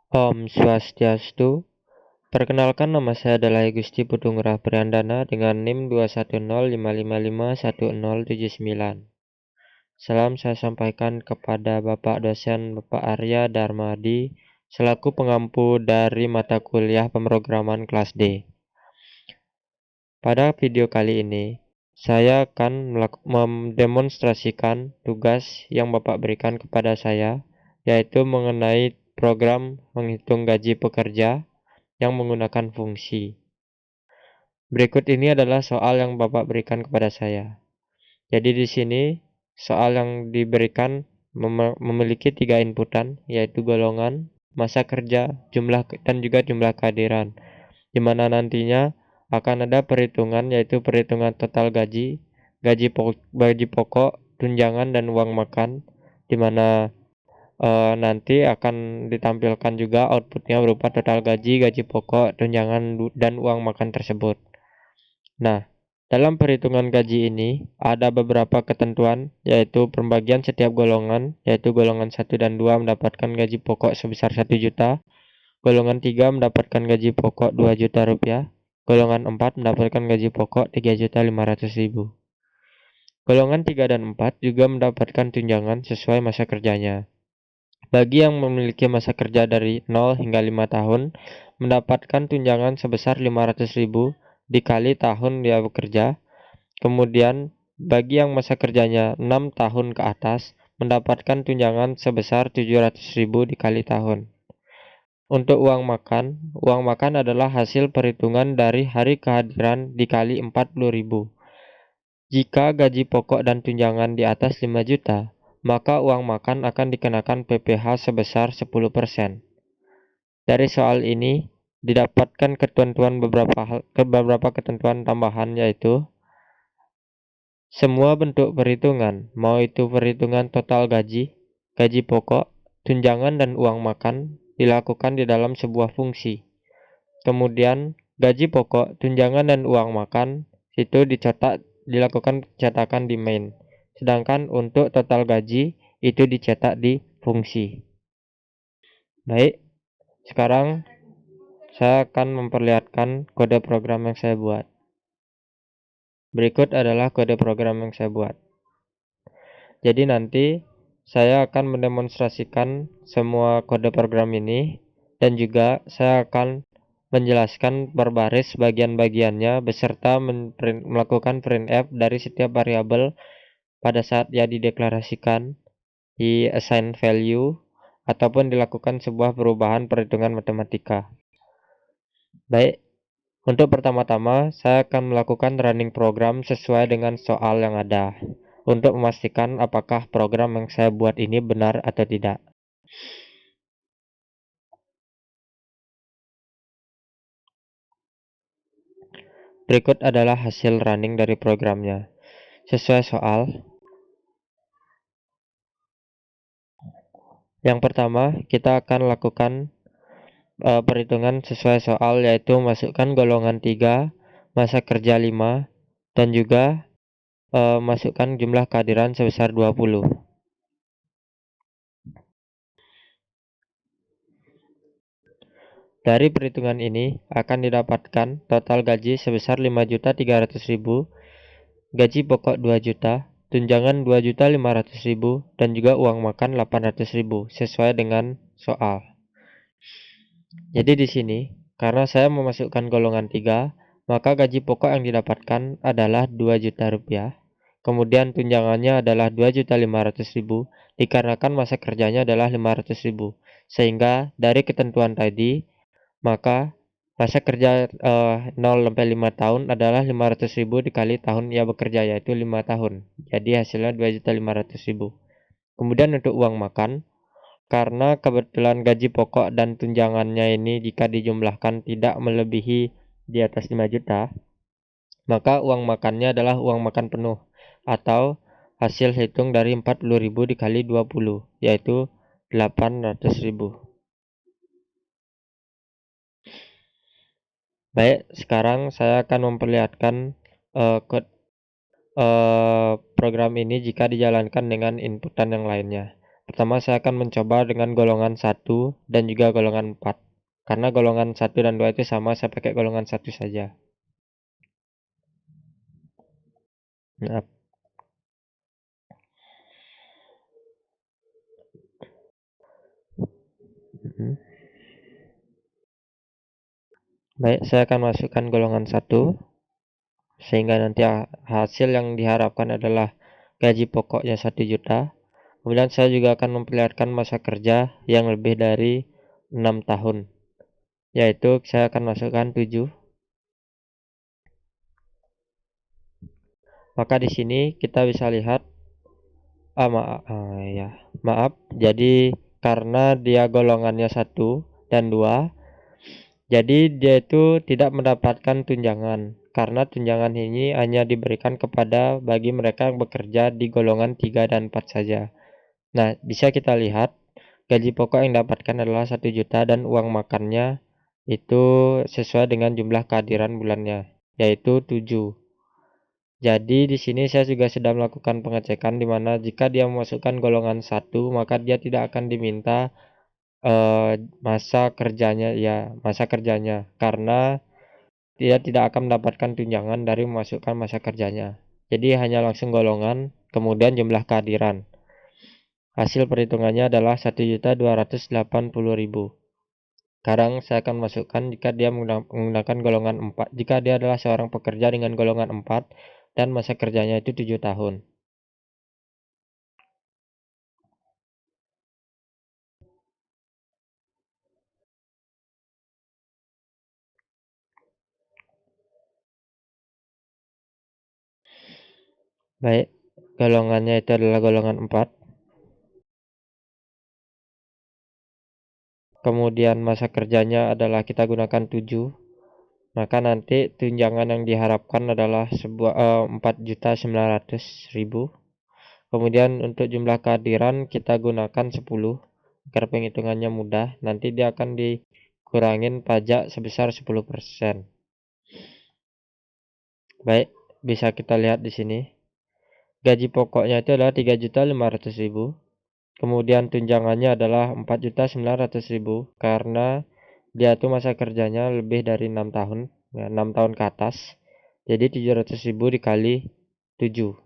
Om Swastiastu. Perkenalkan, nama saya adalah Gusti Putungrah Priandana dengan NIM 21055510079. Salam saya sampaikan kepada Bapak dosen Bapak Arya Darmadi selaku pengampu dari mata kuliah pemrograman kelas D. Pada video kali ini, saya akan mendemonstrasikan tugas yang Bapak berikan kepada saya, yaitu mengenai program menghitung gaji pekerja yang menggunakan fungsi. Berikut ini adalah soal yang Bapak berikan kepada saya. Jadi di sini soal yang diberikan memiliki 3 inputan, yaitu golongan, masa kerja, jumlah dan juga jumlah kehadiran. Di mana nantinya akan ada perhitungan, yaitu perhitungan total gaji, gaji pokok, tunjangan dan uang makan, di mana nanti akan ditampilkan juga outputnya berupa total gaji, gaji pokok, tunjangan dan uang makan tersebut. Nah, dalam perhitungan gaji ini ada beberapa ketentuan, yaitu pembagian setiap golongan, yaitu golongan 1 dan 2 mendapatkan gaji pokok sebesar 1 juta, golongan 3 mendapatkan gaji pokok 2 juta rupiah, golongan 4 mendapatkan gaji pokok 3.500.000. Golongan 3 dan 4 juga mendapatkan tunjangan sesuai masa kerjanya. Bagi yang memiliki masa kerja dari 0 hingga 5 tahun, mendapatkan tunjangan sebesar 500.000 dikali tahun dia bekerja. Kemudian, bagi yang masa kerjanya 6 tahun ke atas, mendapatkan tunjangan sebesar 700.000 dikali tahun. Untuk uang makan adalah hasil perhitungan dari hari kehadiran dikali 40.000. Jika gaji pokok dan tunjangan di atas 5 juta, maka uang makan akan dikenakan PPh sebesar 10%. Dari soal ini didapatkan beberapa ketentuan tambahan, yaitu semua bentuk perhitungan, mau itu perhitungan total gaji, gaji pokok, tunjangan dan uang makan, dilakukan di dalam sebuah fungsi. Kemudian gaji pokok, tunjangan dan uang makan itu dilakukan cetakan di main. Sedangkan untuk total gaji itu dicetak di fungsi. Baik, sekarang saya akan memperlihatkan kode program yang saya buat. Berikut adalah kode program yang saya buat. Jadi nanti saya akan mendemonstrasikan semua kode program ini, dan juga saya akan menjelaskan berbaris bagian-bagiannya beserta melakukan printf dari setiap variabel pada saat ia dideklarasikan, di assign value, ataupun dilakukan sebuah perubahan perhitungan matematika. Baik, untuk pertama-tama saya akan melakukan running program sesuai dengan soal yang ada, untuk memastikan apakah program yang saya buat ini benar atau tidak. Berikut adalah hasil running dari programnya. Sesuai soal, yang pertama kita akan lakukan perhitungan sesuai soal, yaitu masukkan golongan 3, masa kerja 5, dan juga masukkan jumlah kehadiran sebesar 20. Dari perhitungan ini akan didapatkan total gaji sebesar 5.300.000, gaji pokok 2 juta, tunjangan 2.500.000, dan juga uang makan 800.000 sesuai dengan soal. Jadi di sini karena saya memasukkan golongan 3, maka gaji pokok yang didapatkan adalah 2 juta rupiah. Kemudian tunjangannya adalah 2.500.000 dikarenakan masa kerjanya adalah 500.000. Sehingga dari ketentuan tadi, maka masa kerja 0 sampai 5 tahun adalah 500.000 dikali tahun ia bekerja, yaitu 5 tahun. Jadi hasilnya 2.500.000. Kemudian untuk uang makan, karena kebetulan gaji pokok dan tunjangannya ini jika dijumlahkan tidak melebihi di atas 5 juta, maka uang makannya adalah uang makan penuh, atau hasil hitung dari 40.000 dikali 20, yaitu 800.000. Baik, sekarang saya akan memperlihatkan program ini jika dijalankan dengan inputan yang lainnya. Pertama saya akan mencoba dengan golongan 1 dan juga golongan 4. Karena golongan 1 dan 2 itu sama, saya pakai golongan 1 saja. Maaf. Mhm. Baik, saya akan masukkan golongan 1 sehingga nanti hasil yang diharapkan adalah gaji pokoknya 1 juta. Kemudian saya juga akan memperlihatkan masa kerja yang lebih dari 6 tahun, yaitu saya akan masukkan 7. Maka di sini kita bisa lihat maaf. Jadi karena dia golongannya 1 dan 2, jadi dia itu tidak mendapatkan tunjangan. Karena tunjangan ini hanya diberikan kepada bagi mereka yang bekerja di golongan 3 dan 4 saja. Nah, bisa kita lihat gaji pokok yang didapatkan adalah 1 juta dan uang makannya itu sesuai dengan jumlah kehadiran bulannya, yaitu 7. Jadi di sini saya juga sedang melakukan pengecekan di mana jika dia memasukkan golongan 1, maka dia tidak akan diminta masa kerjanya karena dia tidak akan mendapatkan tunjangan dari memasukkan masa kerjanya. Jadi hanya langsung golongan, kemudian jumlah kehadiran. Hasil perhitungannya adalah 1.280.000. Sekarang saya akan masukkan jika dia menggunakan golongan 4. Jika dia adalah seorang pekerja dengan golongan 4 dan masa kerjanya itu 7 tahun. Baik, golongannya itu adalah golongan 4. Kemudian masa kerjanya adalah kita gunakan 7. Maka nanti tunjangan yang diharapkan adalah 4.900.000. Kemudian untuk jumlah kehadiran kita gunakan 10 agar penghitungannya mudah. Nanti dia akan dikurangin pajak sebesar 10%. Baik, bisa kita lihat di sini. Gaji pokoknya itu adalah 3.500.000. Kemudian tunjangannya adalah 4.900.000 karena dia tuh masa kerjanya lebih dari 6 tahun, ya, 6 tahun ke atas. Jadi 700.000 dikali 7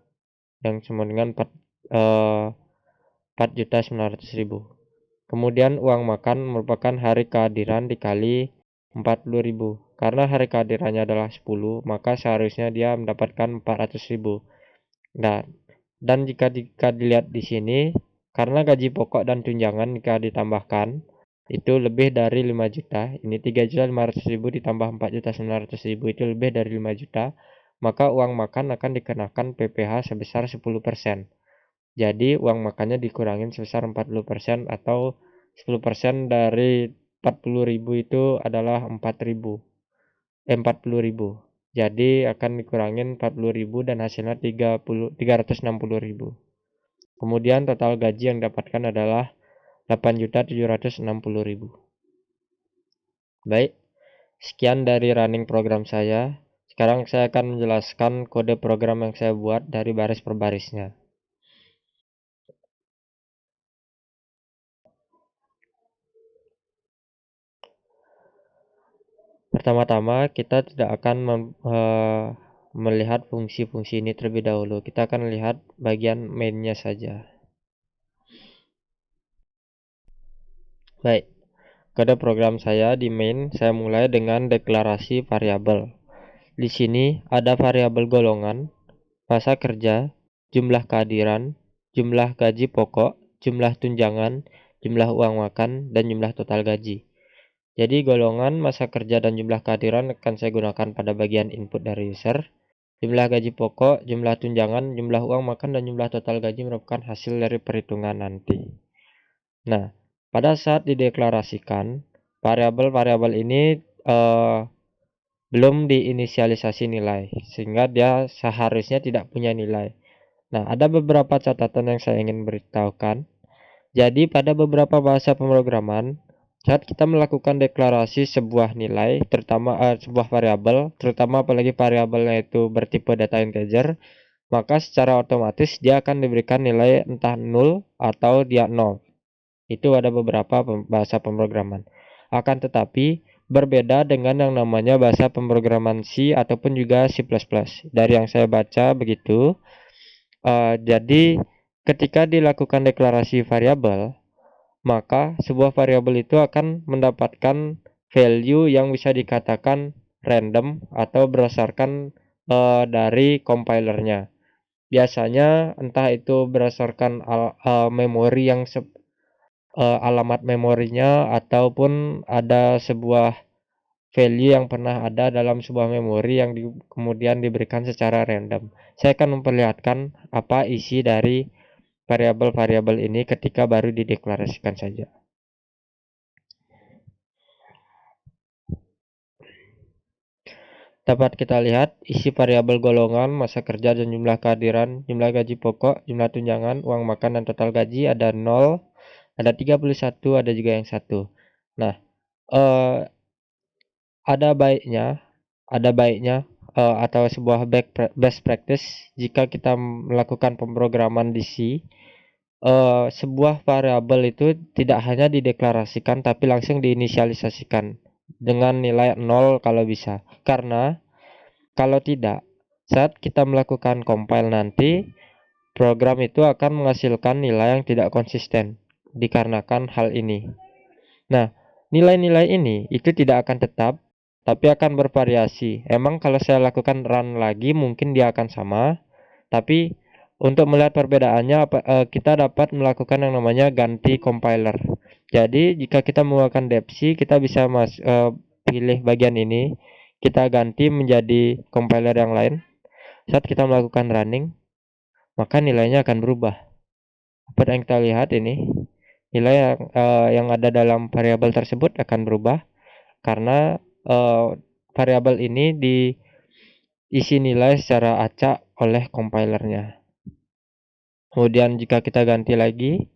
yang sama dengan 4.900.000. Kemudian uang makan merupakan hari kehadiran dikali 40.000. Karena hari kehadirannya adalah 10, maka seharusnya dia mendapatkan 400.000. Nah, dan jika dilihat di sini, karena gaji pokok dan tunjangan jika ditambahkan itu lebih dari 5 juta. Ini 3.500.000 ditambah 4.900.000 itu lebih dari 5 juta. Maka uang makan akan dikenakan PPh sebesar 10%. Jadi uang makannya dikurangin sebesar 40% atau 10% dari 40.000 itu adalah 40.000. Jadi akan dikurangin 40.000 dan hasilnya 360.000. Kemudian total gaji yang didapatkan adalah 8.760.000. Baik, sekian dari running program saya. Sekarang saya akan menjelaskan kode program yang saya buat dari baris per barisnya. Pertama-tama kita tidak akan melihat fungsi-fungsi ini terlebih dahulu. Kita akan lihat bagian mainnya saja. Baik, kode program saya di main saya mulai dengan deklarasi variabel. Di sini ada variabel golongan, masa kerja, jumlah kehadiran, jumlah gaji pokok, jumlah tunjangan, jumlah uang makan, dan jumlah total gaji. Jadi golongan, masa kerja, dan jumlah kehadiran akan saya gunakan pada bagian input dari user. Jumlah gaji pokok, jumlah tunjangan, jumlah uang makan, dan jumlah total gaji merupakan hasil dari perhitungan nanti. Nah, pada saat dideklarasikan, variabel-variabel ini belum diinisialisasi nilai, sehingga dia seharusnya tidak punya nilai. Nah, ada beberapa catatan yang saya ingin beritahukan. Jadi, pada beberapa bahasa pemrograman, saat kita melakukan deklarasi sebuah nilai, terutama sebuah variabel, terutama apalagi variabelnya itu bertipe data integer, maka secara otomatis dia akan diberikan nilai entah 0 atau dia 0. Itu ada beberapa bahasa pemrograman. Akan tetapi berbeda dengan yang namanya bahasa pemrograman C ataupun juga C++. Dari yang saya baca begitu. Jadi ketika dilakukan deklarasi variabel, maka sebuah variabel itu akan mendapatkan value yang bisa dikatakan random atau berdasarkan dari compilernya. Biasanya entah itu berdasarkan memori yang alamat memorinya ataupun ada sebuah value yang pernah ada dalam sebuah memori yang kemudian diberikan secara random. Saya akan memperlihatkan apa isi dari variabel-variabel ini ketika baru dideklarasikan saja. Dapat kita lihat isi variabel golongan, masa kerja dan jumlah kehadiran, jumlah gaji pokok, jumlah tunjangan, uang makan dan total gaji ada 0, ada 31, ada juga yang 1. Nah, ada baiknya atau sebuah best practice jika kita melakukan pemrograman di C, sebuah variabel itu tidak hanya dideklarasikan tapi langsung diinisialisasikan dengan nilai 0 kalau bisa. Karena kalau tidak, saat kita melakukan compile nanti, program itu akan menghasilkan nilai yang tidak konsisten dikarenakan hal ini. Nah, nilai-nilai ini itu tidak akan tetap, tapi akan bervariasi. Emang kalau saya lakukan run lagi mungkin dia akan sama, tapi untuk melihat perbedaannya kita dapat melakukan yang namanya ganti compiler. Jadi jika kita menggunakan depc, kita bisa pilih bagian ini, kita ganti menjadi compiler yang lain. Saat kita melakukan running, maka nilainya akan berubah. Seperti yang kita lihat ini, nilai yang ada dalam variabel tersebut akan berubah karena variabel ini diisi nilai secara acak oleh compilernya. Kemudian jika kita ganti lagi,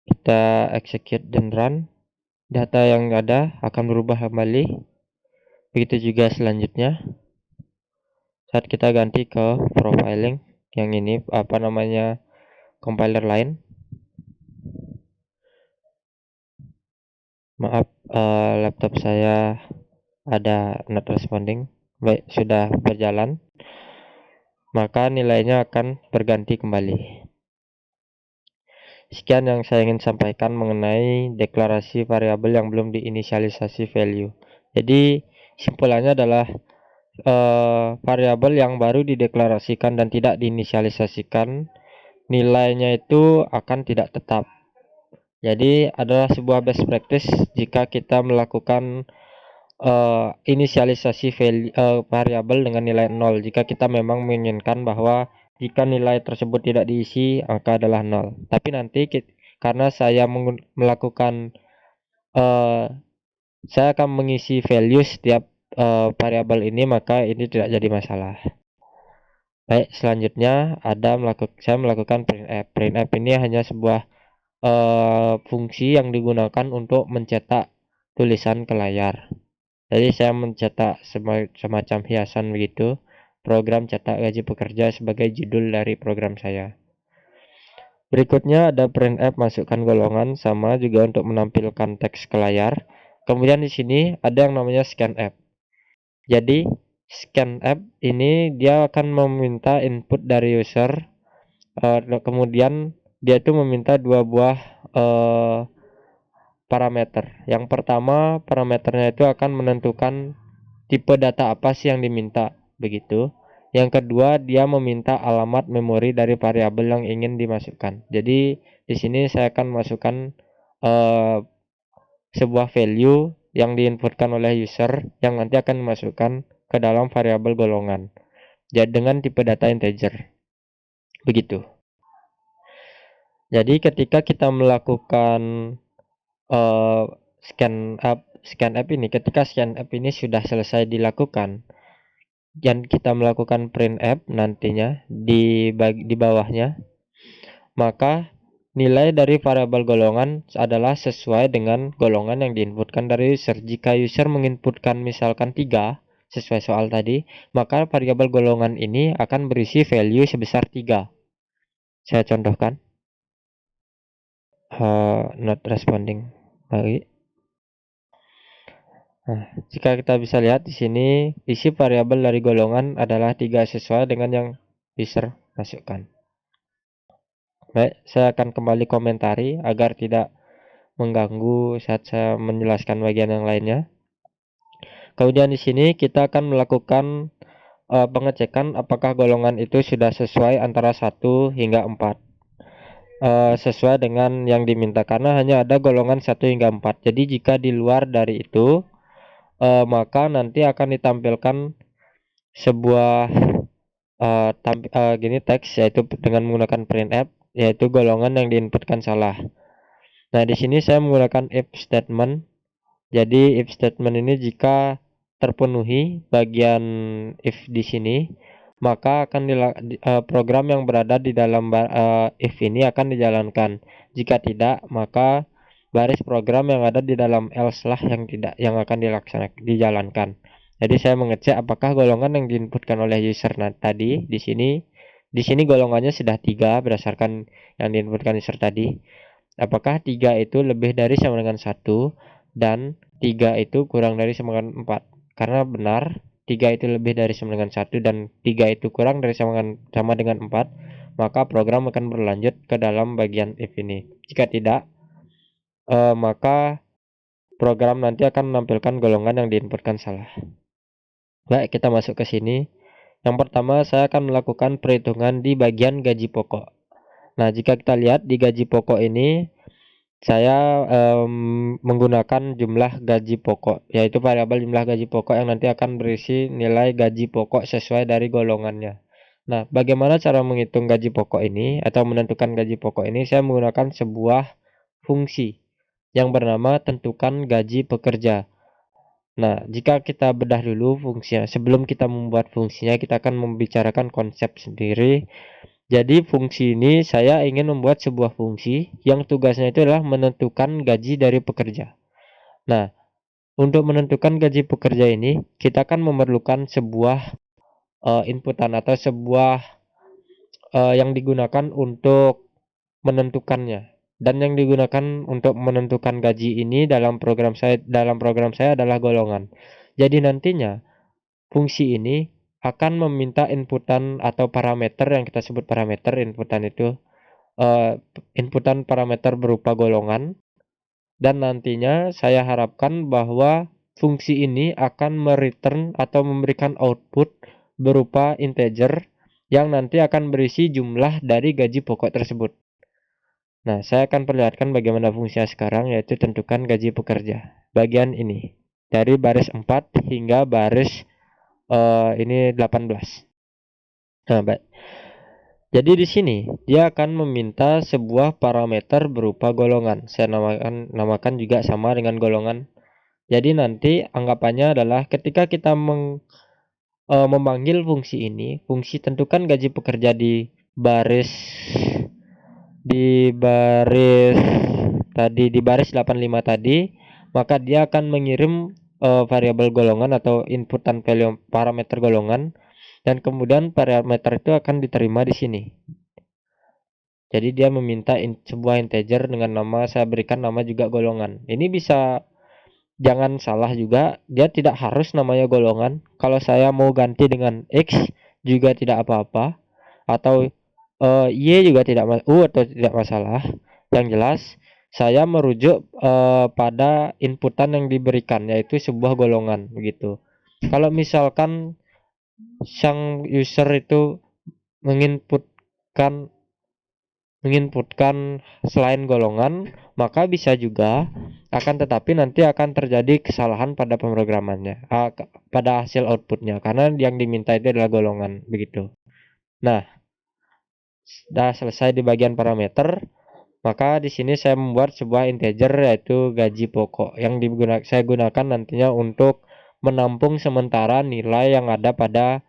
kita execute dan run, data yang ada akan berubah kembali. Begitu juga selanjutnya. Saat kita ganti ke profiling yang ini compiler lain. Maaf, laptop saya ada not responding. Baik, sudah berjalan. Maka nilainya akan berganti kembali. Sekian yang saya ingin sampaikan mengenai deklarasi variabel yang belum diinisialisasi value. Jadi simpulannya adalah variabel yang baru dideklarasikan dan tidak diinisialisasikan, nilainya itu akan tidak tetap. Jadi adalah sebuah best practice jika kita melakukan inisialisasi variabel dengan nilai 0 jika kita memang menginginkan bahwa jika nilai tersebut tidak diisi, angka adalah 0. Tapi nanti karena saya melakukan saya akan mengisi value setiap variabel ini, maka ini tidak jadi masalah. Baik, selanjutnya saya melakukan printf. Printf ini hanya sebuah fungsi yang digunakan untuk mencetak tulisan ke layar. Jadi saya mencetak semacam hiasan begitu, program cetak gaji pekerja sebagai judul dari program saya. Berikutnya ada printf masukkan golongan, sama juga untuk menampilkan teks ke layar. Kemudian di sini ada yang namanya scanf. Jadi scanf ini dia akan meminta input dari user, kemudian dia itu meminta dua buah parameter. Yang pertama, parameternya itu akan menentukan tipe data apa sih yang diminta, begitu. Yang kedua, dia meminta alamat memori dari variabel yang ingin dimasukkan. Jadi di sini saya akan masukkan sebuah value yang diinputkan oleh user yang nanti akan dimasukkan ke dalam variabel golongan. Jadi dengan tipe data integer. Begitu. Jadi ketika kita melakukan scanf ini, ketika scanf ini sudah selesai dilakukan dan kita melakukan printf nantinya di bawahnya, maka nilai dari variabel golongan adalah sesuai dengan golongan yang diinputkan dari user. Jika user menginputkan misalkan 3, sesuai soal tadi, maka variabel golongan ini akan berisi value sebesar 3. Saya contohkan. Not responding. Baik. Nah, jika kita bisa lihat di sini, isi variabel dari golongan adalah 3 sesuai dengan yang user masukkan. Baik, saya akan kembali komentari agar tidak mengganggu saat saya menjelaskan bagian yang lainnya. Kemudian di sini kita akan melakukan pengecekan apakah golongan itu sudah sesuai antara 1 hingga 4. Sesuai dengan yang diminta, karena hanya ada golongan 1 hingga 4. Jadi jika di luar dari itu, maka nanti akan ditampilkan sebuah gini teks, yaitu dengan menggunakan printf, yaitu golongan yang diinputkan salah. Nah, di sini saya menggunakan if statement. Jadi if statement ini jika terpenuhi bagian if di sini, maka akan program yang berada di dalam if ini akan dijalankan. Jika tidak, maka baris program yang ada di dalam else lah yang akan dijalankan. Jadi saya mengecek apakah golongan yang diinputkan oleh user tadi di sini golongannya sudah 3 berdasarkan yang diinputkan user tadi. Apakah 3 itu lebih dari sama dengan 1 dan 3 itu kurang dari sama dengan 4. Karena benar 3 itu lebih dari sama dengan 1 dan 3 itu kurang dari sama dengan 4, maka program akan berlanjut ke dalam bagian if ini. Jika tidak, maka program nanti akan menampilkan golongan yang diinputkan salah. Baik, kita masuk ke sini. Yang pertama, saya akan melakukan perhitungan di bagian gaji pokok. Nah, jika kita lihat di gaji pokok ini, saya menggunakan jumlah gaji pokok, yaitu variabel jumlah gaji pokok yang nanti akan berisi nilai gaji pokok sesuai dari golongannya. Nah, bagaimana cara menghitung gaji pokok ini atau menentukan gaji pokok ini? Saya menggunakan sebuah fungsi yang bernama tentukan gaji pekerja. Nah, jika kita bedah dulu fungsinya, sebelum kita membuat fungsinya, kita akan membicarakan konsep sendiri. Jadi fungsi ini saya ingin membuat sebuah fungsi yang tugasnya itu adalah menentukan gaji dari pekerja. Nah, untuk menentukan gaji pekerja ini, kita akan memerlukan sebuah inputan atau sebuah yang digunakan untuk menentukannya. Dan yang digunakan untuk menentukan gaji ini dalam program saya adalah golongan. Jadi nantinya fungsi ini akan meminta inputan atau parameter yang kita sebut parameter. Inputan itu inputan parameter berupa golongan, dan nantinya saya harapkan bahwa fungsi ini akan mereturn atau memberikan output berupa integer yang nanti akan berisi jumlah dari gaji pokok tersebut. Nah, saya akan perlihatkan bagaimana fungsinya sekarang, yaitu tentukan gaji pekerja. Bagian ini dari baris 4 hingga baris ini 18. Nah, baik. Jadi di sini dia akan meminta sebuah parameter berupa golongan. Saya namakan juga sama dengan golongan. Jadi nanti anggapannya adalah ketika kita memanggil fungsi ini, fungsi tentukan gaji pekerja di baris 85 tadi, maka dia akan mengirim variabel golongan atau inputan value parameter golongan, dan kemudian parameter itu akan diterima di sini. Jadi dia meminta sebuah integer dengan nama, saya berikan nama juga golongan. Ini bisa, jangan salah juga, dia tidak harus namanya golongan. Kalau saya mau ganti dengan X juga tidak apa-apa, atau Y juga atau tidak masalah. Yang jelas saya merujuk pada inputan yang diberikan, yaitu sebuah golongan begitu. Kalau misalkan sang user itu menginputkan selain golongan, maka bisa juga, akan tetapi nanti akan terjadi kesalahan pada pemrogramannya, pada hasil outputnya, karena yang diminta itu adalah golongan begitu. Nah, sudah selesai di bagian parameter, maka di sini saya membuat sebuah integer, yaitu gaji pokok yang saya gunakan nantinya untuk menampung sementara nilai yang ada pada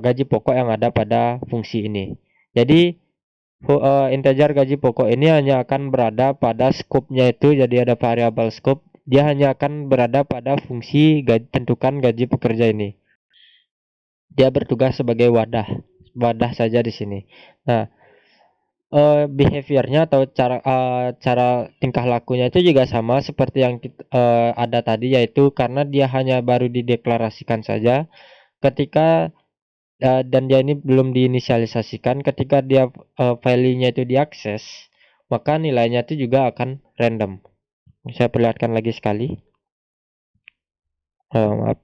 gaji pokok yang ada pada fungsi ini. Jadi integer gaji pokok ini hanya akan berada pada scope-nya itu, jadi ada variabel scope dia hanya akan berada pada fungsi tentukan gaji pekerja ini. Dia bertugas sebagai wadah saja di sini. Nah, behaviornya atau cara tingkah lakunya itu juga sama seperti yang ada tadi, yaitu karena dia hanya baru dideklarasikan saja ketika dan dia ini belum diinisialisasikan, ketika dia value-nya itu diakses, maka nilainya itu juga akan random. Saya perlihatkan lagi sekali. Maaf.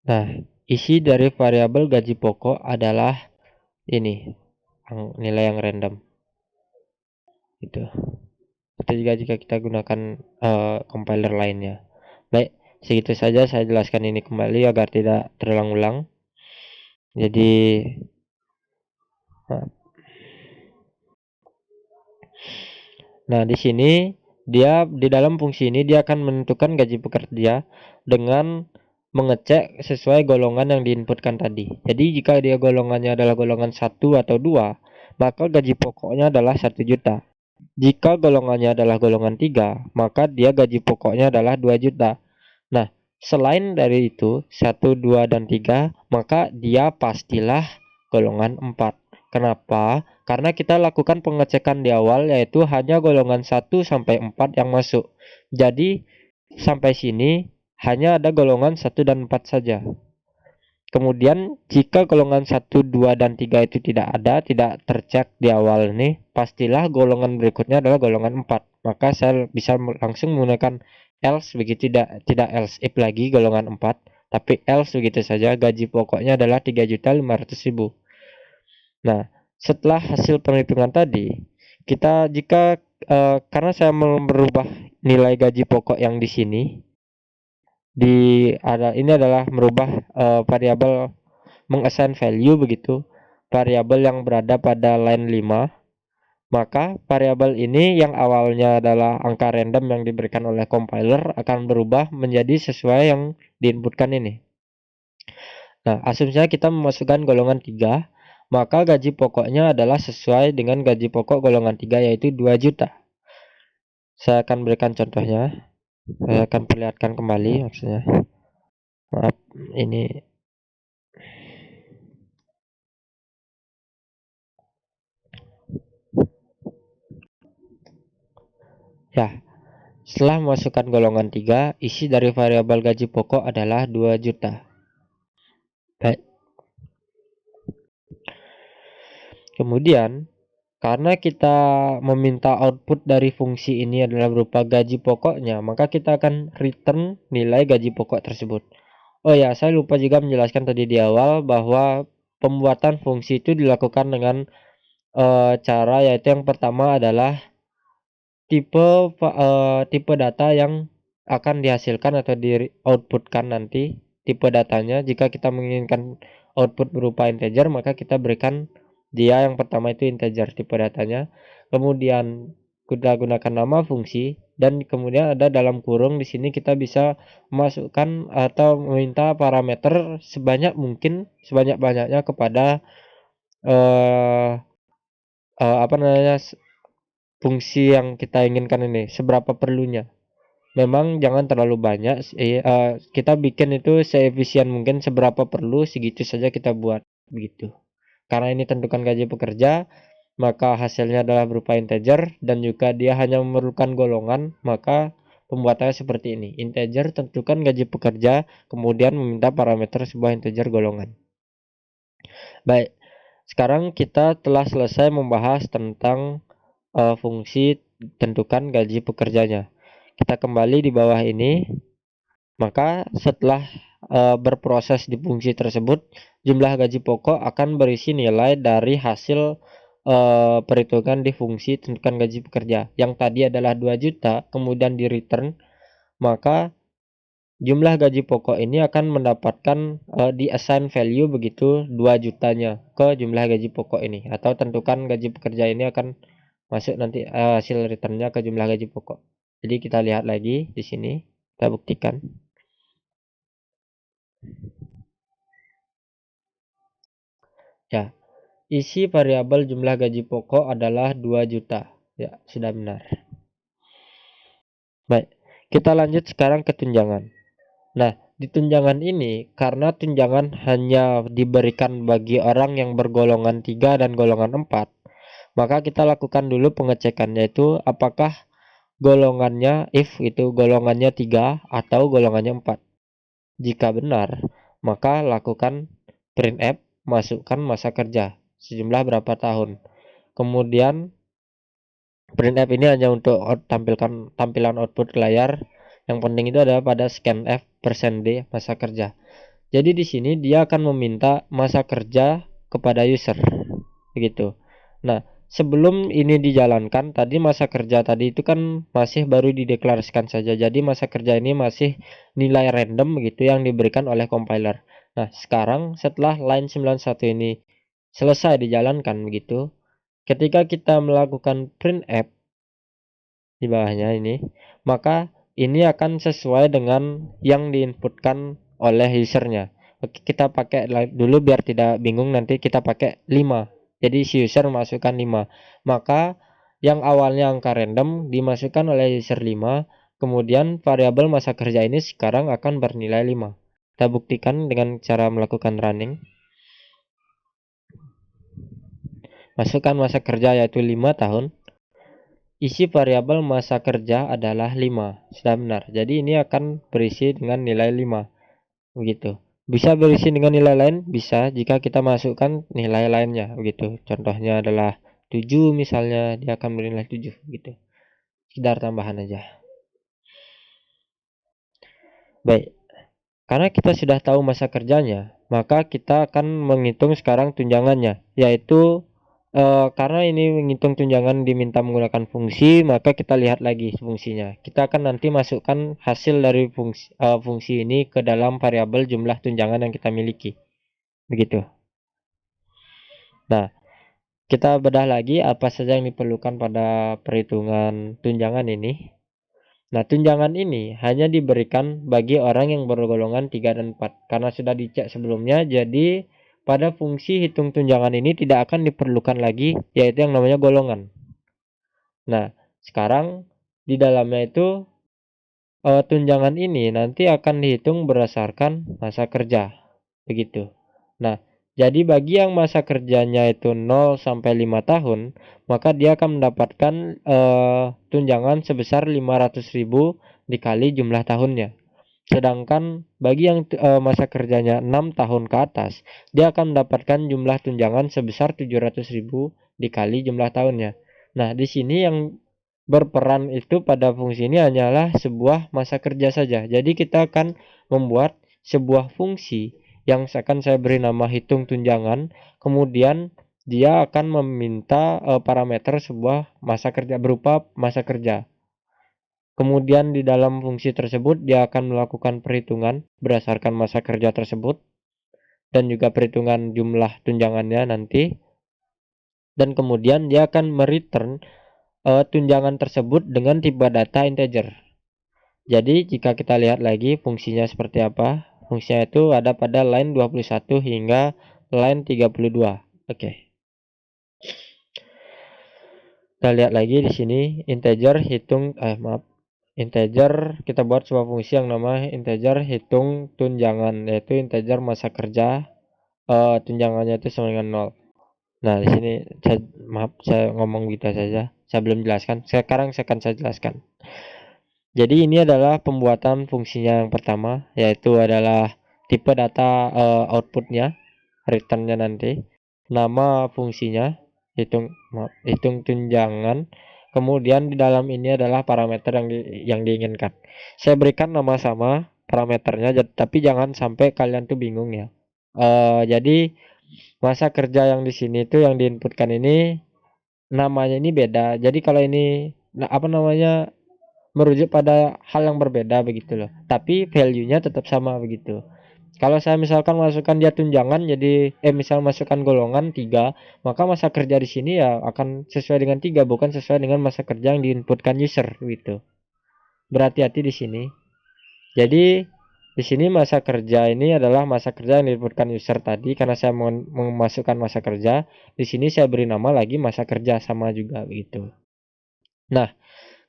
Nah, isi dari variabel gaji pokok adalah ini, nilai yang random. Itu. Itu juga jika kita gunakan compiler lainnya. Baik, segitu saja saya jelaskan ini kembali agar tidak terulang-ulang. Jadi, nah di sini dia di dalam fungsi ini dia akan menentukan gaji pekerja dengan mengecek sesuai golongan yang diinputkan tadi. Jadi jika dia golongannya adalah golongan 1 atau 2, maka gaji pokoknya adalah 1 juta. Jika golongannya adalah golongan 3, maka dia gaji pokoknya adalah 2 juta. Nah, selain dari itu, 1, 2, dan 3, maka dia pastilah golongan 4. Kenapa? Karena kita lakukan pengecekan di awal, yaitu hanya golongan 1 sampai 4 yang masuk. Jadi, sampai sini hanya ada golongan 1 dan 4 saja. Kemudian jika golongan 1, 2, dan 3 itu tidak ada, tidak tercek di awal ini, pastilah golongan berikutnya adalah golongan 4. Maka saya bisa langsung menggunakan else, begitu tidak else if lagi golongan 4, tapi else begitu saja. Gaji pokoknya adalah 3.500.000. Nah, setelah hasil perhitungan tadi, kita karena saya merubah nilai gaji pokok yang di sini, ini adalah merubah variabel mengassign value begitu, variabel yang berada pada line 5, maka variabel ini yang awalnya adalah angka random yang diberikan oleh compiler akan berubah menjadi sesuai yang diinputkan ini. Nah, asumsinya kita memasukkan golongan 3, maka gaji pokoknya adalah sesuai dengan gaji pokok golongan 3, yaitu 2 juta. Saya akan berikan contohnya. Saya akan perlihatkan kembali maksudnya. Maaf, ini ya. Setelah memasukkan golongan 3, isi dari variabel gaji pokok adalah 2 juta. Baik. Kemudian, karena kita meminta output dari fungsi ini adalah berupa gaji pokoknya, maka kita akan return nilai gaji pokok tersebut. Oh ya, saya lupa juga menjelaskan tadi di awal bahwa pembuatan fungsi itu dilakukan dengan cara, yaitu yang pertama adalah tipe data yang akan dihasilkan atau di outputkan nanti. Tipe datanya, jika kita menginginkan output berupa integer, maka kita berikan dia yang pertama itu integer tipe datanya. Kemudian kita gunakan nama fungsi, dan kemudian ada dalam kurung di sini kita bisa memasukkan atau meminta parameter sebanyak mungkin, sebanyak-banyaknya kepada apa namanya, fungsi yang kita inginkan ini, seberapa perlunya. Memang jangan terlalu banyak, kita bikin itu seefisien mungkin, seberapa perlu segitu saja kita buat begitu. Karena ini tentukan gaji pekerja, maka hasilnya adalah berupa integer, dan juga dia hanya memerlukan golongan, maka pembuatannya seperti ini. Integer tentukan gaji pekerja, kemudian meminta parameter sebuah integer golongan. Baik, sekarang kita telah selesai membahas tentang fungsi tentukan gaji pekerjanya. Kita kembali di bawah ini. Maka setelah berproses di fungsi tersebut, jumlah gaji pokok akan berisi nilai dari hasil perhitungan di fungsi tentukan gaji pekerja. Yang tadi adalah 2 juta, kemudian di return, maka jumlah gaji pokok ini akan mendapatkan di assign value begitu 2 jutanya ke jumlah gaji pokok ini, atau tentukan gaji pekerja ini akan masuk nanti hasil returnnya ke jumlah gaji pokok. Jadi kita lihat lagi di sini, kita buktikan. Ya, isi variabel jumlah gaji pokok adalah 2 juta. Ya, sudah benar. Baik, kita lanjut sekarang ke tunjangan. Nah, di tunjangan ini, karena tunjangan hanya diberikan bagi orang yang bergolongan 3 dan golongan 4, maka kita lakukan dulu pengecekan, yaitu apakah golongannya, if itu golongannya 3 atau golongannya 4. Jika benar, maka lakukan printf, masukkan masa kerja, sejumlah berapa tahun. Kemudian printf ini hanya untuk tampilan output layar. Yang penting itu adalah pada scanf %d masa kerja. Jadi di sini dia akan meminta masa kerja kepada user, begitu. Nah, sebelum ini dijalankan, tadi masa kerja tadi itu kan masih baru dideklarasikan saja. Jadi masa kerja ini masih nilai random begitu yang diberikan oleh compiler. Nah, sekarang setelah line 91 ini selesai dijalankan begitu, ketika kita melakukan printf di bawahnya ini, maka ini akan sesuai dengan yang diinputkan oleh usernya. Oke, kita pakai dulu biar tidak bingung, nanti kita pakai 5. Jadi si user masukkan 5. Maka yang awalnya angka random dimasukkan oleh user 5, kemudian variabel masa kerja ini sekarang akan bernilai 5. Kita buktikan dengan cara melakukan running. Masukkan masa kerja yaitu 5 tahun. Isi variabel masa kerja adalah 5. Sudah benar. Jadi ini akan berisi dengan nilai 5. Begitu. Bisa berisi dengan nilai lain? Bisa jika kita masukkan nilai lainnya. Begitu. Contohnya adalah 7 misalnya, dia akan bernilai 7. Gitu. Sekedar tambahan aja. Baik. Karena kita sudah tahu masa kerjanya, maka kita akan menghitung sekarang tunjangannya. Yaitu karena ini menghitung tunjangan diminta menggunakan fungsi, maka kita lihat lagi fungsinya. Kita akan nanti masukkan hasil dari fungsi ini ke dalam variabel jumlah tunjangan yang kita miliki. Begitu. Nah, kita bedah lagi apa saja yang diperlukan pada perhitungan tunjangan ini. Nah, tunjangan ini hanya diberikan bagi orang yang bergolongan 3 dan 4. Karena sudah dicek sebelumnya, jadi pada fungsi hitung tunjangan ini tidak akan diperlukan lagi, yaitu yang namanya golongan. Nah, sekarang di dalamnya itu tunjangan ini nanti akan dihitung berdasarkan masa kerja. Begitu. Nah, jadi bagi yang masa kerjanya itu 0 sampai 5 tahun, maka dia akan mendapatkan tunjangan sebesar 500.000 dikali jumlah tahunnya. Sedangkan bagi yang masa kerjanya 6 tahun ke atas, dia akan mendapatkan jumlah tunjangan sebesar 700.000 dikali jumlah tahunnya. Nah, di sini yang berperan itu pada fungsi ini hanyalah sebuah masa kerja saja. Jadi kita akan membuat sebuah fungsi yang akan saya beri nama hitung tunjangan, kemudian dia akan meminta parameter sebuah masa kerja berupa masa kerja. Kemudian di dalam fungsi tersebut dia akan melakukan perhitungan berdasarkan masa kerja tersebut dan juga perhitungan jumlah tunjangannya nanti, dan kemudian dia akan mereturn tunjangan tersebut dengan tipe data integer. Jadi jika kita lihat lagi fungsinya seperti apa, fungsinya itu ada pada line 21 hingga line 32. Oke. Kita lihat lagi di sini integer integer, kita buat sebuah fungsi yang namanya integer hitung tunjangan, yaitu integer masa kerja, tunjangannya itu sama dengan 0. Nah, di sini saya ngomong gitu saja. Saya belum jelaskan. Sekarang saya akan jelaskan. Jadi ini adalah pembuatan fungsinya yang pertama, yaitu adalah tipe data outputnya, returnnya nanti, nama fungsinya, hitung tunjangan, kemudian di dalam ini adalah parameter yang diinginkan. Saya berikan nama sama parameternya, tapi jangan sampai kalian tuh bingung ya. Jadi masa kerja yang di sini tuh yang diinputkan ini namanya ini beda. Jadi kalau ini apa namanya merujuk pada hal yang berbeda begitu loh. Tapi value-nya tetap sama begitu. Kalau saya misalkan masukkan dia tunjangan, jadi misal masukkan golongan 3, maka masa kerja di sini ya akan sesuai dengan 3, bukan sesuai dengan masa kerja yang diinputkan user gitu. berhati-hati di sini. Jadi di sini masa kerja ini adalah masa kerja yang disebutkan user tadi, karena saya memasukkan masa kerja. Di sini saya beri nama lagi masa kerja sama juga begitu. Nah,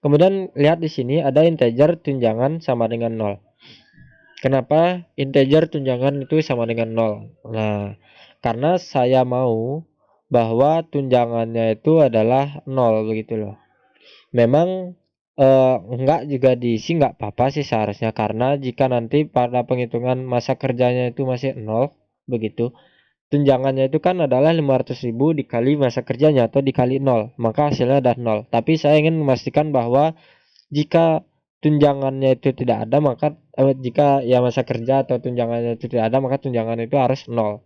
kemudian lihat di sini ada integer tunjangan sama dengan 0. Kenapa integer tunjangan itu sama dengan 0? Nah, karena saya mau bahwa tunjangannya itu adalah 0 begitu loh. Memang enggak juga diisi enggak apa-apa sih seharusnya, karena jika nanti pada penghitungan masa kerjanya itu masih 0 begitu, tunjangannya itu kan adalah 500.000 dikali masa kerjanya atau dikali 0, maka hasilnya adalah 0. Tapi saya ingin memastikan bahwa jika tunjangannya itu tidak ada, maka jika ya masa kerja atau tunjangannya itu tidak ada, maka tunjangan itu harus 0.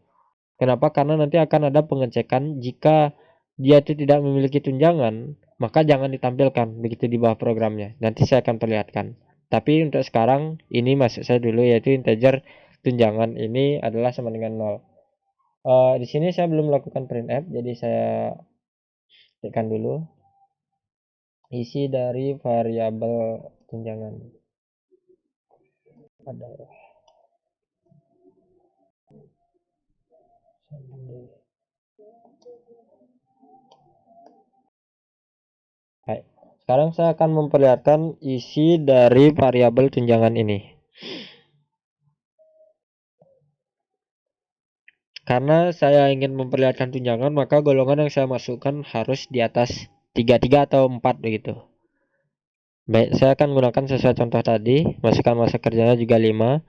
Kenapa? Karena nanti akan ada pengecekan, jika dia itu tidak memiliki tunjangan, maka jangan ditampilkan begitu di bawah programnya. Nanti saya akan perlihatkan. Tapi untuk sekarang ini masuk saya dulu, yaitu integer tunjangan ini adalah sama dengan 0. Di sini saya belum melakukan printf, jadi saya tekan dulu isi dari variabel tunjangan. Ada Baik. Sekarang saya akan memperlihatkan isi dari variabel tunjangan ini. Karena saya ingin memperlihatkan tunjangan, maka golongan yang saya masukkan harus di atas 33 atau 4 begitu. Baik, saya akan gunakan sesuai contoh tadi, masukkan masa kerjanya juga 5.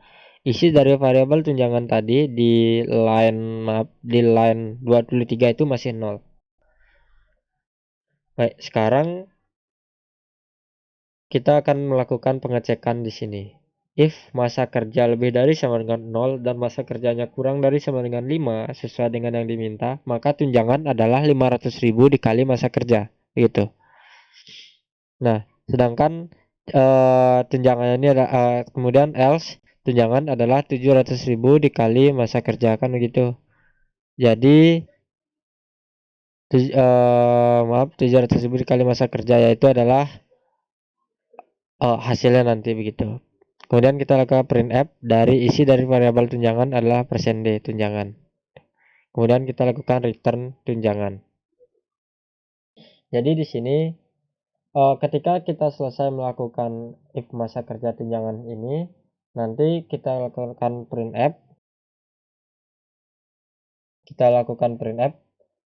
Isi dari variabel tunjangan tadi di line 23 itu masih 0. Baik, sekarang kita akan melakukan pengecekan di sini. If masa kerja lebih dari sama dengan 0 dan masa kerjanya kurang dari sama dengan 5 sesuai dengan yang diminta, maka tunjangan adalah 500.000 dikali masa kerja gitu. Nah, sedangkan tunjangannya ini ada kemudian else tunjangan adalah 700.000 dikali masa kerja, kan begitu. Jadi 700.000 dikali masa kerja, yaitu adalah hasilnya nanti begitu. Kemudian kita lakukan printf dari isi dari variabel tunjangan adalah %d tunjangan. Kemudian kita lakukan return tunjangan. Jadi di sini ketika kita selesai melakukan if masa kerja tunjangan ini, nanti kita lakukan printf.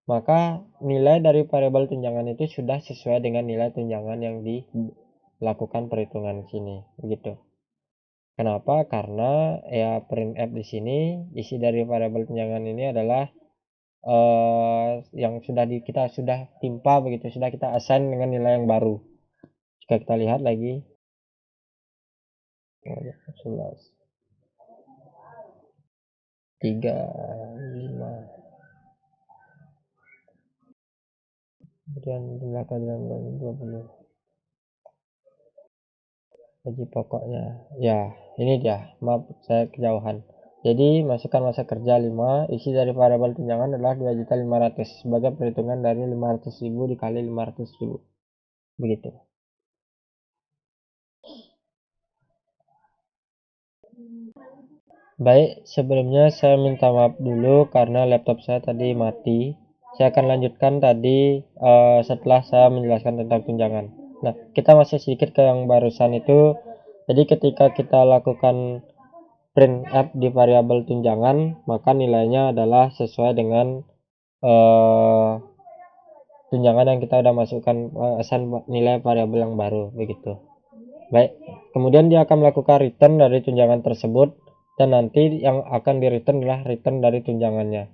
Maka nilai dari variabel tunjangan itu sudah sesuai dengan nilai tunjangan yang dilakukan perhitungan sini, begitu. Kenapa? Karena ya printf di sini isi dari variabel tunjangan ini adalah yang kita sudah timpa begitu, sudah kita assign dengan nilai yang baru. Jika kita lihat lagi 11 3 5, kemudian jumlah keadilan 20, gaji pokoknya ya ini dia, maaf saya kejauhan. Jadi masukkan masa kerja 5, isi dari variabel tunjangan adalah 2.500.000 sebagai perhitungan dari 500.000 dikali 500.000 begitu. Baik, sebelumnya saya minta maaf dulu karena laptop saya tadi mati. Saya akan lanjutkan tadi setelah saya menjelaskan tentang tunjangan. Nah, kita masih sedikit ke yang barusan itu. Jadi ketika kita lakukan printf di variabel tunjangan, maka nilainya adalah sesuai dengan tunjangan yang kita udah masukkan assign nilai variabel yang baru begitu. Baik, kemudian dia akan melakukan return dari tunjangan tersebut, dan nanti yang akan di return adalah return dari tunjangannya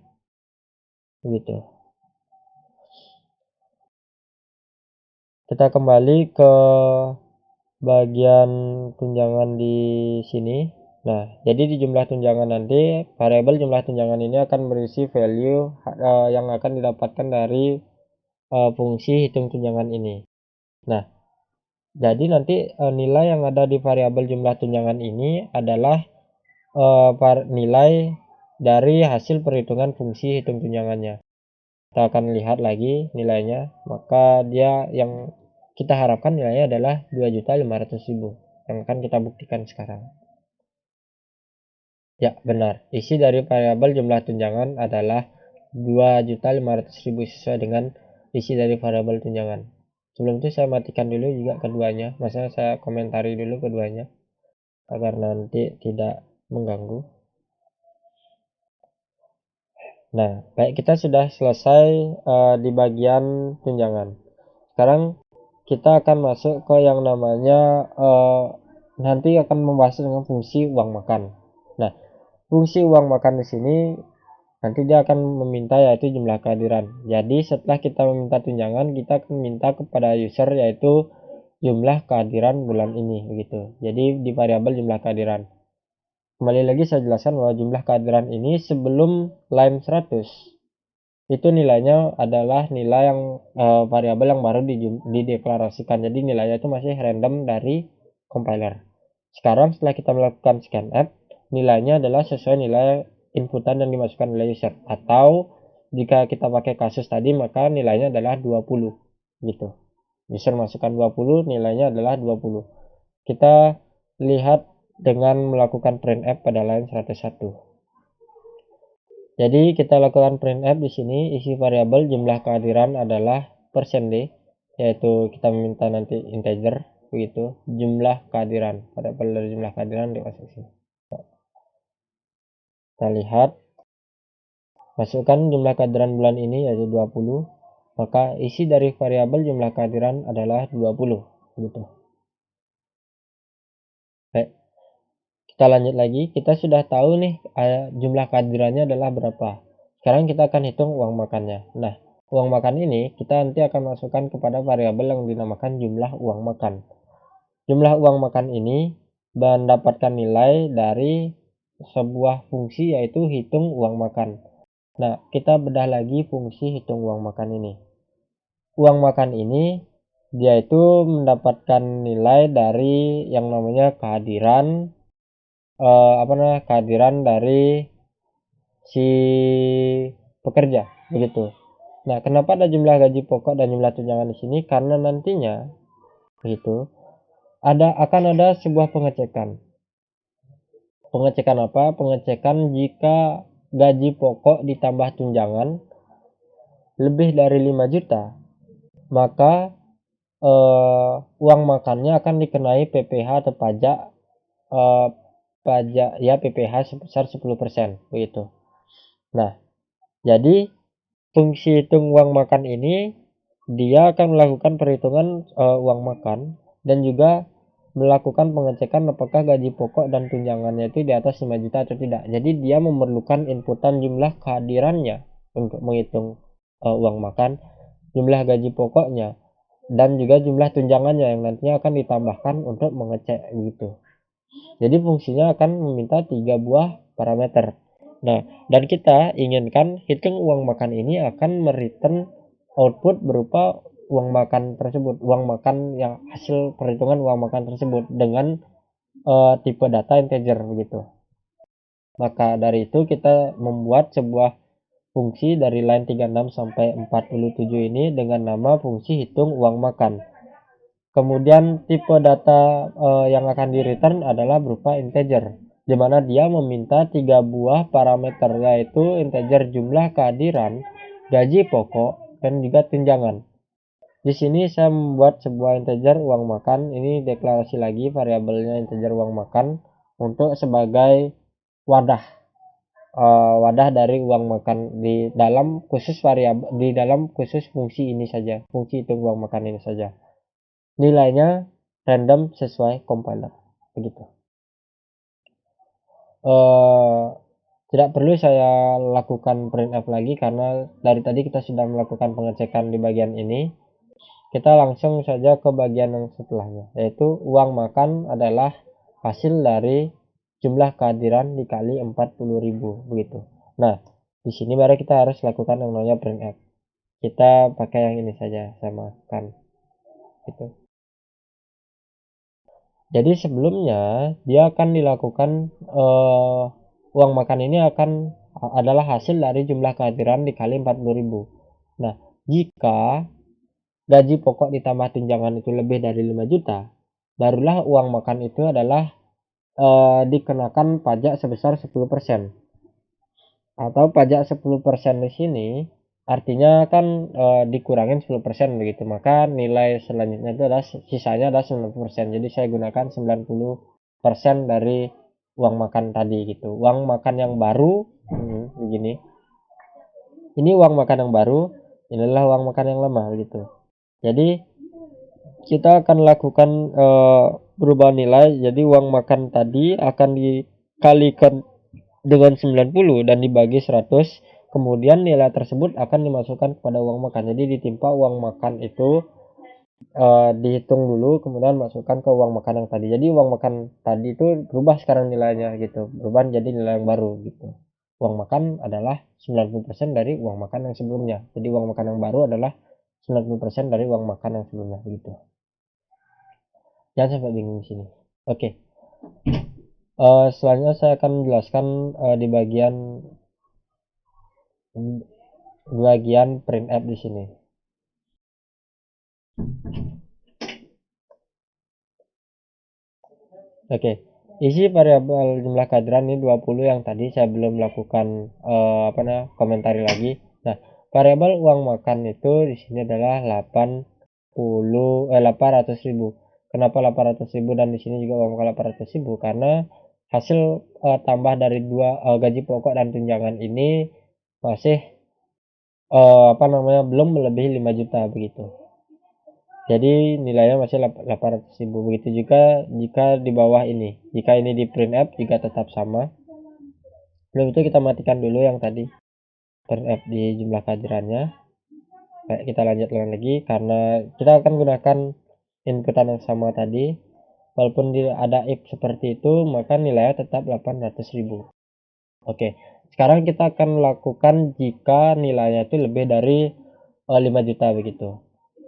begitu. Kita kembali ke bagian tunjangan di sini. Nah, jadi di jumlah tunjangan nanti variabel jumlah tunjangan ini akan berisi value yang akan didapatkan dari fungsi hitung tunjangan ini. Nah, jadi nanti nilai yang ada di variabel jumlah tunjangan ini adalah nilai dari hasil perhitungan fungsi hitung tunjangannya. Kita akan lihat lagi nilainya, maka dia yang kita harapkan nilainya adalah 2.500.000. yang akan kita buktikan sekarang. Ya, benar. Isi dari variabel jumlah tunjangan adalah 2.500.000 sesuai dengan isi dari variabel tunjangan. Sebelum itu saya matikan dulu juga keduanya. Maksudnya saya komentari dulu keduanya agar nanti tidak mengganggu. Nah, baik, kita sudah selesai di bagian tunjangan. Sekarang kita akan masuk ke yang namanya nanti akan membahas dengan fungsi uang makan. Nah, fungsi uang makan di sini nanti dia akan meminta yaitu jumlah kehadiran. Jadi setelah kita meminta tunjangan, kita akan minta kepada user yaitu jumlah kehadiran bulan ini begitu. Jadi di variabel jumlah kehadiran. Kembali lagi saya jelaskan bahwa jumlah kehadiran ini sebelum line 100 itu nilainya adalah nilai yang variabel yang baru dideklarasikan. Jadi nilainya itu masih random dari compiler. Sekarang setelah kita melakukan scanf, nilainya adalah sesuai nilai inputan yang dimasukkan oleh user. Atau jika kita pakai kasus tadi, maka nilainya adalah 20 gitu. User masukkan 20, nilainya adalah 20. Kita lihat dengan melakukan printf pada line 101. Jadi kita lakukan printf di sini, isi variabel jumlah kehadiran adalah %d, yaitu kita meminta nanti integer begitu, jumlah kehadiran, variabel dari jumlah kehadiran dimasuk sini. Kita lihat, masukkan jumlah kehadiran bulan ini yaitu 20, maka isi dari variabel jumlah kehadiran adalah 20 gitu. Baik, kita lanjut lagi. Kita sudah tahu nih jumlah kehadirannya adalah berapa. Sekarang kita akan hitung uang makannya. Nah, uang makan ini kita nanti akan masukkan kepada variabel yang dinamakan jumlah uang makan. Jumlah uang makan ini mendapatkan nilai dari sebuah fungsi yaitu hitung uang makan. Nah, kita bedah lagi fungsi hitung uang makan ini. Uang makan ini dia itu mendapatkan nilai dari yang namanya kehadiran kehadiran dari si pekerja begitu. Nah, kenapa ada jumlah gaji pokok dan jumlah tunjangan di sini? Karena nantinya begitu akan ada sebuah pengecekan. Pengecekan apa? Pengecekan jika gaji pokok ditambah tunjangan lebih dari 5 juta, maka uang makannya akan dikenai PPh atau pajak ya PPh sebesar 10% begitu. Nah, jadi fungsi hitung uang makan ini dia akan melakukan perhitungan uang makan dan juga melakukan pengecekan apakah gaji pokok dan tunjangannya itu di atas 5 juta atau tidak. Jadi dia memerlukan inputan jumlah kehadirannya untuk menghitung uang makan, jumlah gaji pokoknya, dan juga jumlah tunjangannya yang nantinya akan ditambahkan untuk mengecek gitu. Jadi fungsinya akan meminta 3 buah parameter. Nah, dan kita inginkan hitung uang makan ini akan mereturn output berupa uang makan tersebut, uang makan yang hasil perhitungan uang makan tersebut dengan tipe data integer begitu. Maka dari itu kita membuat sebuah fungsi dari line 36 sampai 47 ini dengan nama fungsi hitung uang makan. Kemudian tipe data yang akan di return adalah berupa integer, di mana dia meminta 3 buah parameter yaitu integer jumlah kehadiran, gaji pokok, dan juga tunjangan. Di sini saya membuat sebuah integer uang makan, ini deklarasi lagi variabelnya integer uang makan untuk sebagai wadah dari uang makan di dalam khusus variabel di dalam khusus fungsi ini saja, fungsi hitung uang makan ini saja. Nilainya random sesuai compiler begitu. Tidak perlu saya lakukan printf lagi karena dari tadi kita sudah melakukan pengecekan di bagian ini. Kita langsung saja ke bagian yang setelahnya, yaitu uang makan adalah hasil dari jumlah kehadiran dikali 40.000 begitu. Nah, di sini baru kita harus lakukan yang namanya printf. Kita pakai yang ini saja, samakan gitu. Jadi sebelumnya dia akan dilakukan uang makan ini adalah hasil dari jumlah kehadiran dikali 40.000. Nah, jika gaji pokok ditambah tunjangan itu lebih dari 5 juta, barulah uang makan itu adalah dikenakan pajak sebesar 10%. Atau pajak 10% di sini artinya kan dikurangin 10% begitu. Maka nilai selanjutnya itu adalah sisanya adalah 90%. Jadi saya gunakan 90% dari uang makan tadi gitu. Uang makan yang baru begini. Ini uang makan yang baru, inilah uang makan yang lama gitu. Jadi kita akan lakukan perubahan nilai. Jadi uang makan tadi akan dikalikan dengan 90 dan dibagi 100, kemudian nilai tersebut akan dimasukkan kepada uang makan. Jadi ditimpa uang makan itu dihitung dulu, kemudian masukkan ke uang makan yang tadi. Jadi uang makan tadi itu berubah sekarang nilainya gitu, berubah jadi nilai yang baru gitu. Uang makan adalah 90% dari uang makan yang sebelumnya. Jadi uang makan yang baru adalah 90% dari uang makan yang sebelumnya gitu. Jangan sampai bingung di sini. Oke. Selanjutnya saya akan menjelaskan di bagian printf di sini. Oke. Isi variabel jumlah kehadiran ini 20 yang tadi saya belum lakukan komentari lagi. Nah, variabel uang makan itu di sini adalah 800.000. Kenapa 800.000 dan di sini juga uang makan 800.000? Karena hasil tambah dari dua gaji pokok dan tunjangan ini masih belum melebihi 5 juta begitu. Jadi nilainya masih 800.000. Begitu juga jika di bawah ini. Jika ini di printf juga tetap sama. Sebelum itu kita matikan dulu yang tadi printf di jumlah kehadirannya. Baik, kita lanjutkan lagi karena kita akan gunakan inputan yang sama tadi. Walaupun ada if seperti itu, maka nilainya tetap 800.000. Oke, sekarang kita akan lakukan jika nilainya itu lebih dari 5 juta begitu.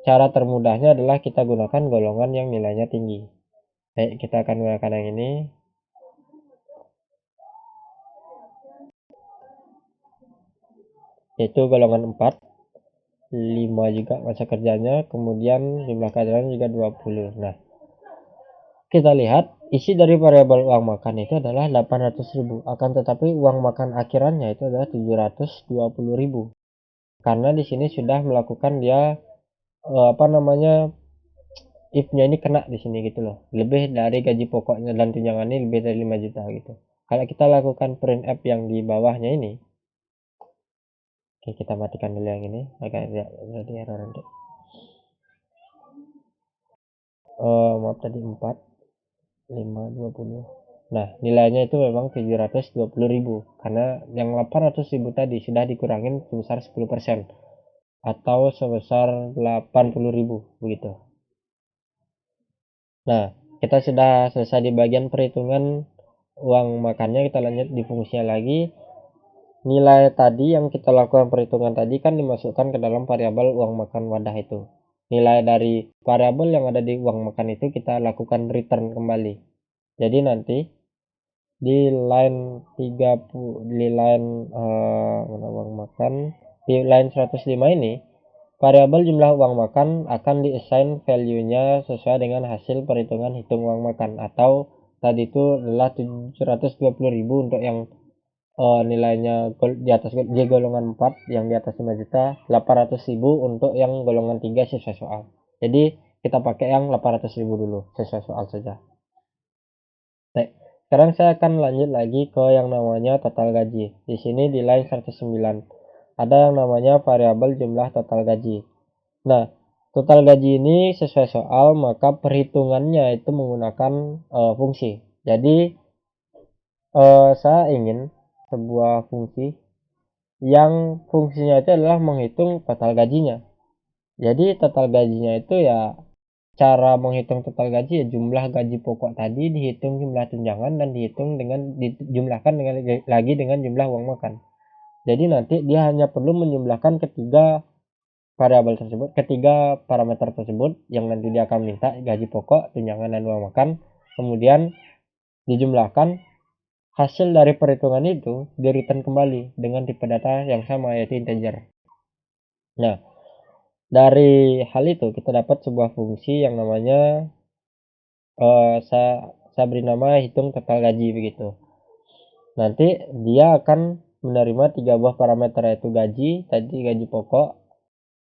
Cara termudahnya adalah kita gunakan golongan yang nilainya tinggi. Baik, kita akan gunakan yang ini. Yaitu golongan 4. 5 juga masa kerjanya, kemudian jumlah kehadiran juga 20. Nah, kita lihat isi dari variabel uang makan itu adalah 800.000. Akan tetapi uang makan akhirannya itu adalah 720.000. Karena di sini sudah melakukan dia if-nya ini kena di sini gitu loh. Lebih dari gaji pokoknya dan tunjangan ini lebih dari 5 juta gitu. Kalau kita lakukan printf yang di bawahnya ini, oke, kita matikan dulu yang ini agak jadi error nanti. Maaf tadi 4, 5, 20. Nah, nilainya itu memang 720.000 karena yang 800.000 tadi sudah dikurangin sebesar 10% atau sebesar 80.000 begitu. Nah, kita sudah selesai di bagian perhitungan uang makannya. Kita lanjut di fungsinya lagi. Nilai tadi yang kita lakukan perhitungan tadi kan dimasukkan ke dalam variabel uang makan wadah itu. Nilai dari variabel yang ada di uang makan itu kita lakukan return kembali. Jadi nanti di line 30, di line uang makan, di line 105 ini variabel jumlah uang makan akan diassign value-nya sesuai dengan hasil perhitungan hitung uang makan, atau tadi itu adalah 720.000 untuk yang nilainya di atas di golongan 4 yang di atas 5 juta, 800.000 untuk yang golongan 3 sesuai soal. Jadi kita pakai yang 800.000 dulu sesuai soal saja. Baik, sekarang saya akan lanjut lagi ke yang namanya total gaji. Di sini di line 109 ada yang namanya variabel jumlah total gaji. Nah, total gaji ini sesuai soal, maka perhitungannya itu menggunakan fungsi. Jadi saya ingin sebuah fungsi yang fungsinya itu adalah menghitung total gajinya. Jadi total gajinya itu ya, cara menghitung total gaji ya jumlah gaji pokok tadi dihitung jumlah tunjangan dan dijumlahkan lagi dengan jumlah uang makan. Jadi nanti dia hanya perlu menjumlahkan ketiga variabel tersebut, ketiga parameter tersebut yang nanti dia akan minta gaji pokok, tunjangan, dan uang makan. Kemudian dijumlahkan, hasil dari perhitungan itu di return kembali dengan tipe data yang sama yaitu integer. Nah, dari hal itu kita dapat sebuah fungsi yang namanya saya beri nama hitung total gaji begitu. Nanti dia akan menerima 3 buah parameter, yaitu gaji pokok,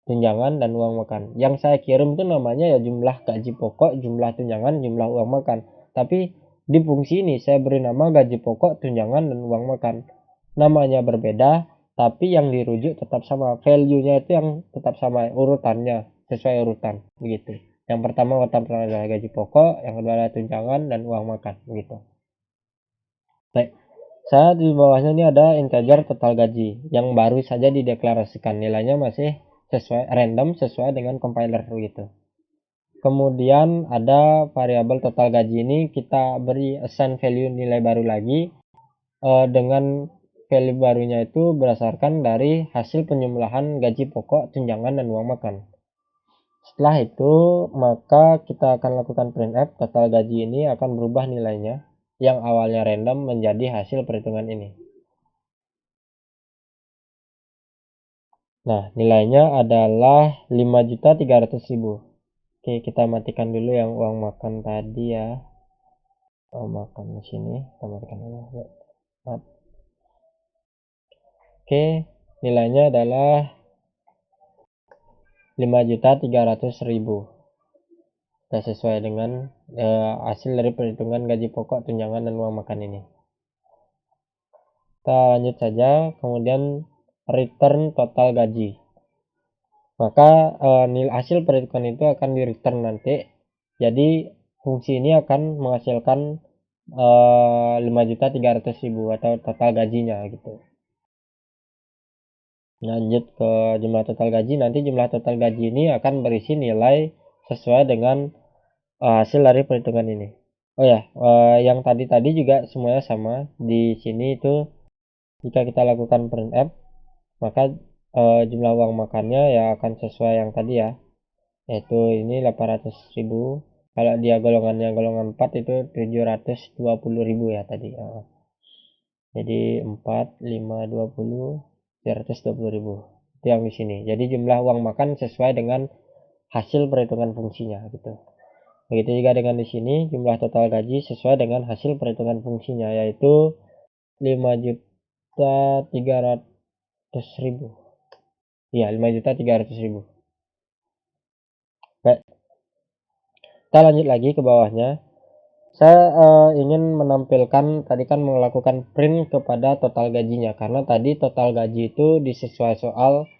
tunjangan, dan uang makan. Yang saya kirim itu namanya ya jumlah gaji pokok, jumlah tunjangan, jumlah uang makan. Tapi di fungsi ini saya beri nama gaji pokok, tunjangan, dan uang makan. Namanya berbeda, tapi yang dirujuk tetap sama. Value-nya itu yang tetap sama, urutannya sesuai urutan begitu. Yang pertama adalah gaji pokok, yang kedua adalah tunjangan dan uang makan begitu. Baik. Saya di bawahnya ini ada integer total gaji yang baru saja dideklarasikan, nilainya masih random sesuai dengan compiler begitu. Kemudian ada variabel total gaji ini kita beri assign value nilai baru lagi, dengan value barunya itu berdasarkan dari hasil penjumlahan gaji pokok, tunjangan, dan uang makan. Setelah itu maka kita akan lakukan printf. Total gaji ini akan berubah nilainya yang awalnya random menjadi hasil perhitungan ini. Nah, nilainya adalah 5.300.000. Oke, kita matikan dulu yang uang makan tadi ya. Uang makan di sini kita matikan dulu. Maaf. Oke, nilainya adalah 5.300.000. Sudah sesuai dengan hasil dari perhitungan gaji pokok, tunjangan, dan uang makan ini. Kita lanjut saja, kemudian return total gaji. Maka hasil perhitungan itu akan di return nanti. Jadi fungsi ini akan menghasilkan 5.300.000 atau total gajinya gitu. Lanjut ke jumlah total gaji. Nanti jumlah total gaji ini akan berisi nilai sesuai dengan hasil dari perhitungan ini. Oh ya, yang tadi juga semuanya sama. Di sini itu jika kita lakukan printf, maka jumlah uang makannya ya akan sesuai yang tadi ya, yaitu ini 800.000. Kalau dia golongannya golongan 4 itu 720.000 ya tadi. Jadi 4, 5, 20, 720.000. Itu yang di sini. Jadi jumlah uang makan sesuai dengan hasil perhitungan fungsinya gitu. Begitu juga dengan di sini, jumlah total gaji sesuai dengan hasil perhitungan fungsinya, yaitu 5.300.000. Iya, 5.300.000. Baik, kita lanjut lagi ke bawahnya. Saya ingin menampilkan, tadi kan melakukan print kepada total gajinya, karena tadi total gaji itu disesuai soal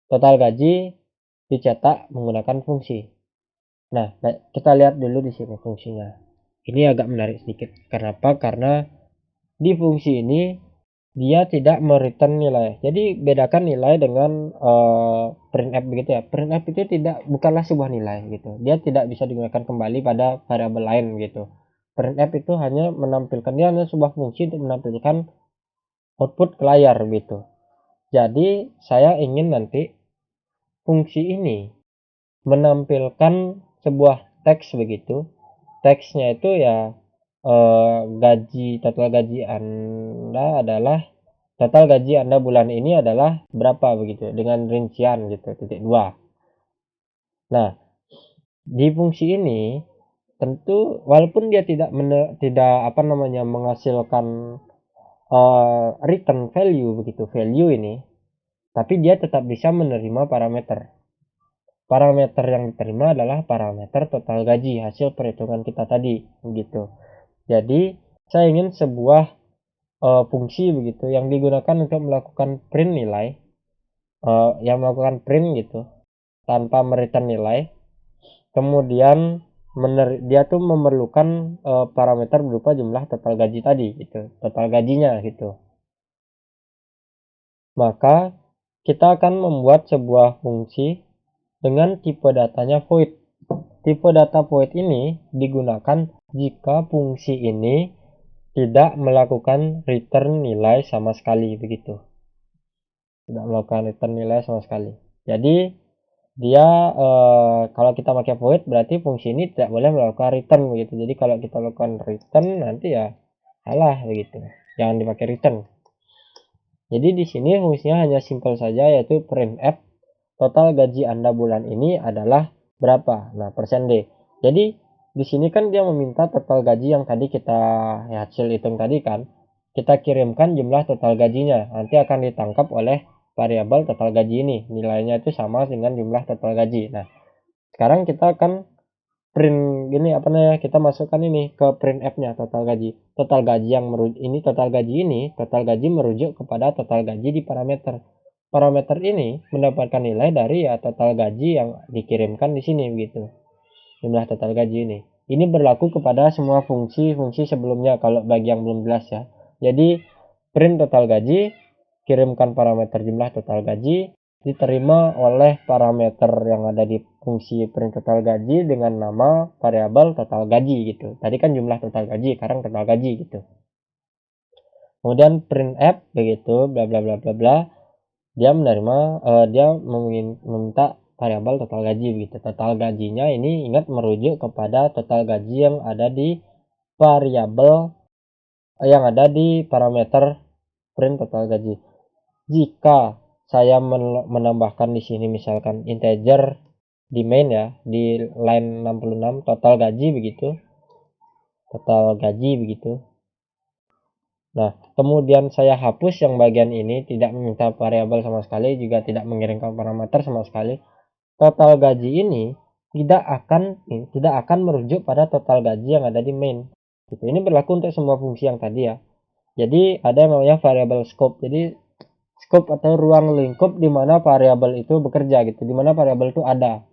total gaji dicetak menggunakan fungsi. Nah, kita lihat dulu di sini fungsinya. Ini agak menarik sedikit. Kenapa? Karena di fungsi ini dia tidak mereturn nilai. Jadi bedakan nilai dengan printf begitu ya. Printf itu bukanlah sebuah nilai gitu. Dia tidak bisa digunakan kembali pada variabel lain gitu. Printf itu hanya hanya sebuah fungsi untuk menampilkan output ke layar gitu. Jadi saya ingin nanti fungsi ini menampilkan sebuah teks begitu. Teksnya itu ya total gaji Anda adalah total gaji Anda bulan ini adalah berapa begitu dengan rincian gitu, titik 2. Nah, di fungsi ini tentu walaupun dia tidak menghasilkan return value begitu, value ini, tapi dia tetap bisa menerima parameter. Parameter yang diterima adalah parameter total gaji hasil perhitungan kita tadi gitu. Jadi saya ingin sebuah fungsi begitu yang digunakan untuk melakukan print nilai, yang melakukan print gitu tanpa mereturn nilai. Kemudian dia tuh memerlukan parameter berupa jumlah total gaji tadi gitu, total gajinya gitu. Maka kita akan membuat sebuah fungsi dengan tipe datanya void. Tipe data void ini digunakan jika fungsi ini tidak melakukan return nilai sama sekali begitu. Tidak melakukan return nilai sama sekali. Jadi dia kalau kita pakai void berarti fungsi ini tidak boleh melakukan return begitu. Jadi kalau kita lakukan return nanti ya salah begitu. Jangan dipakai return. Jadi di sini fungsinya hanya simple saja, yaitu printf total gaji Anda bulan ini adalah berapa. Nah, %D. Jadi di sini kan dia meminta total gaji yang tadi kita hasil hitung tadi kan. Kita kirimkan jumlah total gajinya. Nanti akan ditangkap oleh variabel total gaji ini. Nilainya itu sama dengan jumlah total gaji. Nah, sekarang kita akan print gini apa namanya? Kita masukkan ini ke print F-nya total gaji. Total gaji yang total gaji merujuk kepada total gaji di parameter. Parameter ini mendapatkan nilai dari ya total gaji yang dikirimkan di sini begitu. Jumlah total gaji ini. Ini berlaku kepada semua fungsi-fungsi sebelumnya kalau bagi yang belum jelas ya. Jadi print total gaji, kirimkan parameter jumlah total gaji, diterima oleh parameter yang ada di fungsi print total gaji dengan nama variabel total gaji gitu. Tadi kan jumlah total gaji, sekarang total gaji gitu. Kemudian print f begitu, bla bla bla bla bla. Dia meminta variabel total gaji begitu. Total gajinya ini ingat merujuk kepada total gaji yang ada di variabel yang ada di parameter print total gaji. Jika saya menambahkan di sini misalkan integer di main ya, di line 66 total gaji begitu. Total gaji begitu. Nah, kemudian saya hapus yang bagian ini, tidak meminta variabel sama sekali, juga tidak mengirimkan parameter sama sekali. Total gaji ini tidak akan merujuk pada total gaji yang ada di main. Gitu. Ini berlaku untuk semua fungsi yang tadi ya. Jadi ada yang namanya variabel scope. Jadi scope atau ruang lingkup di mana variabel itu bekerja gitu, di mana variabel itu ada.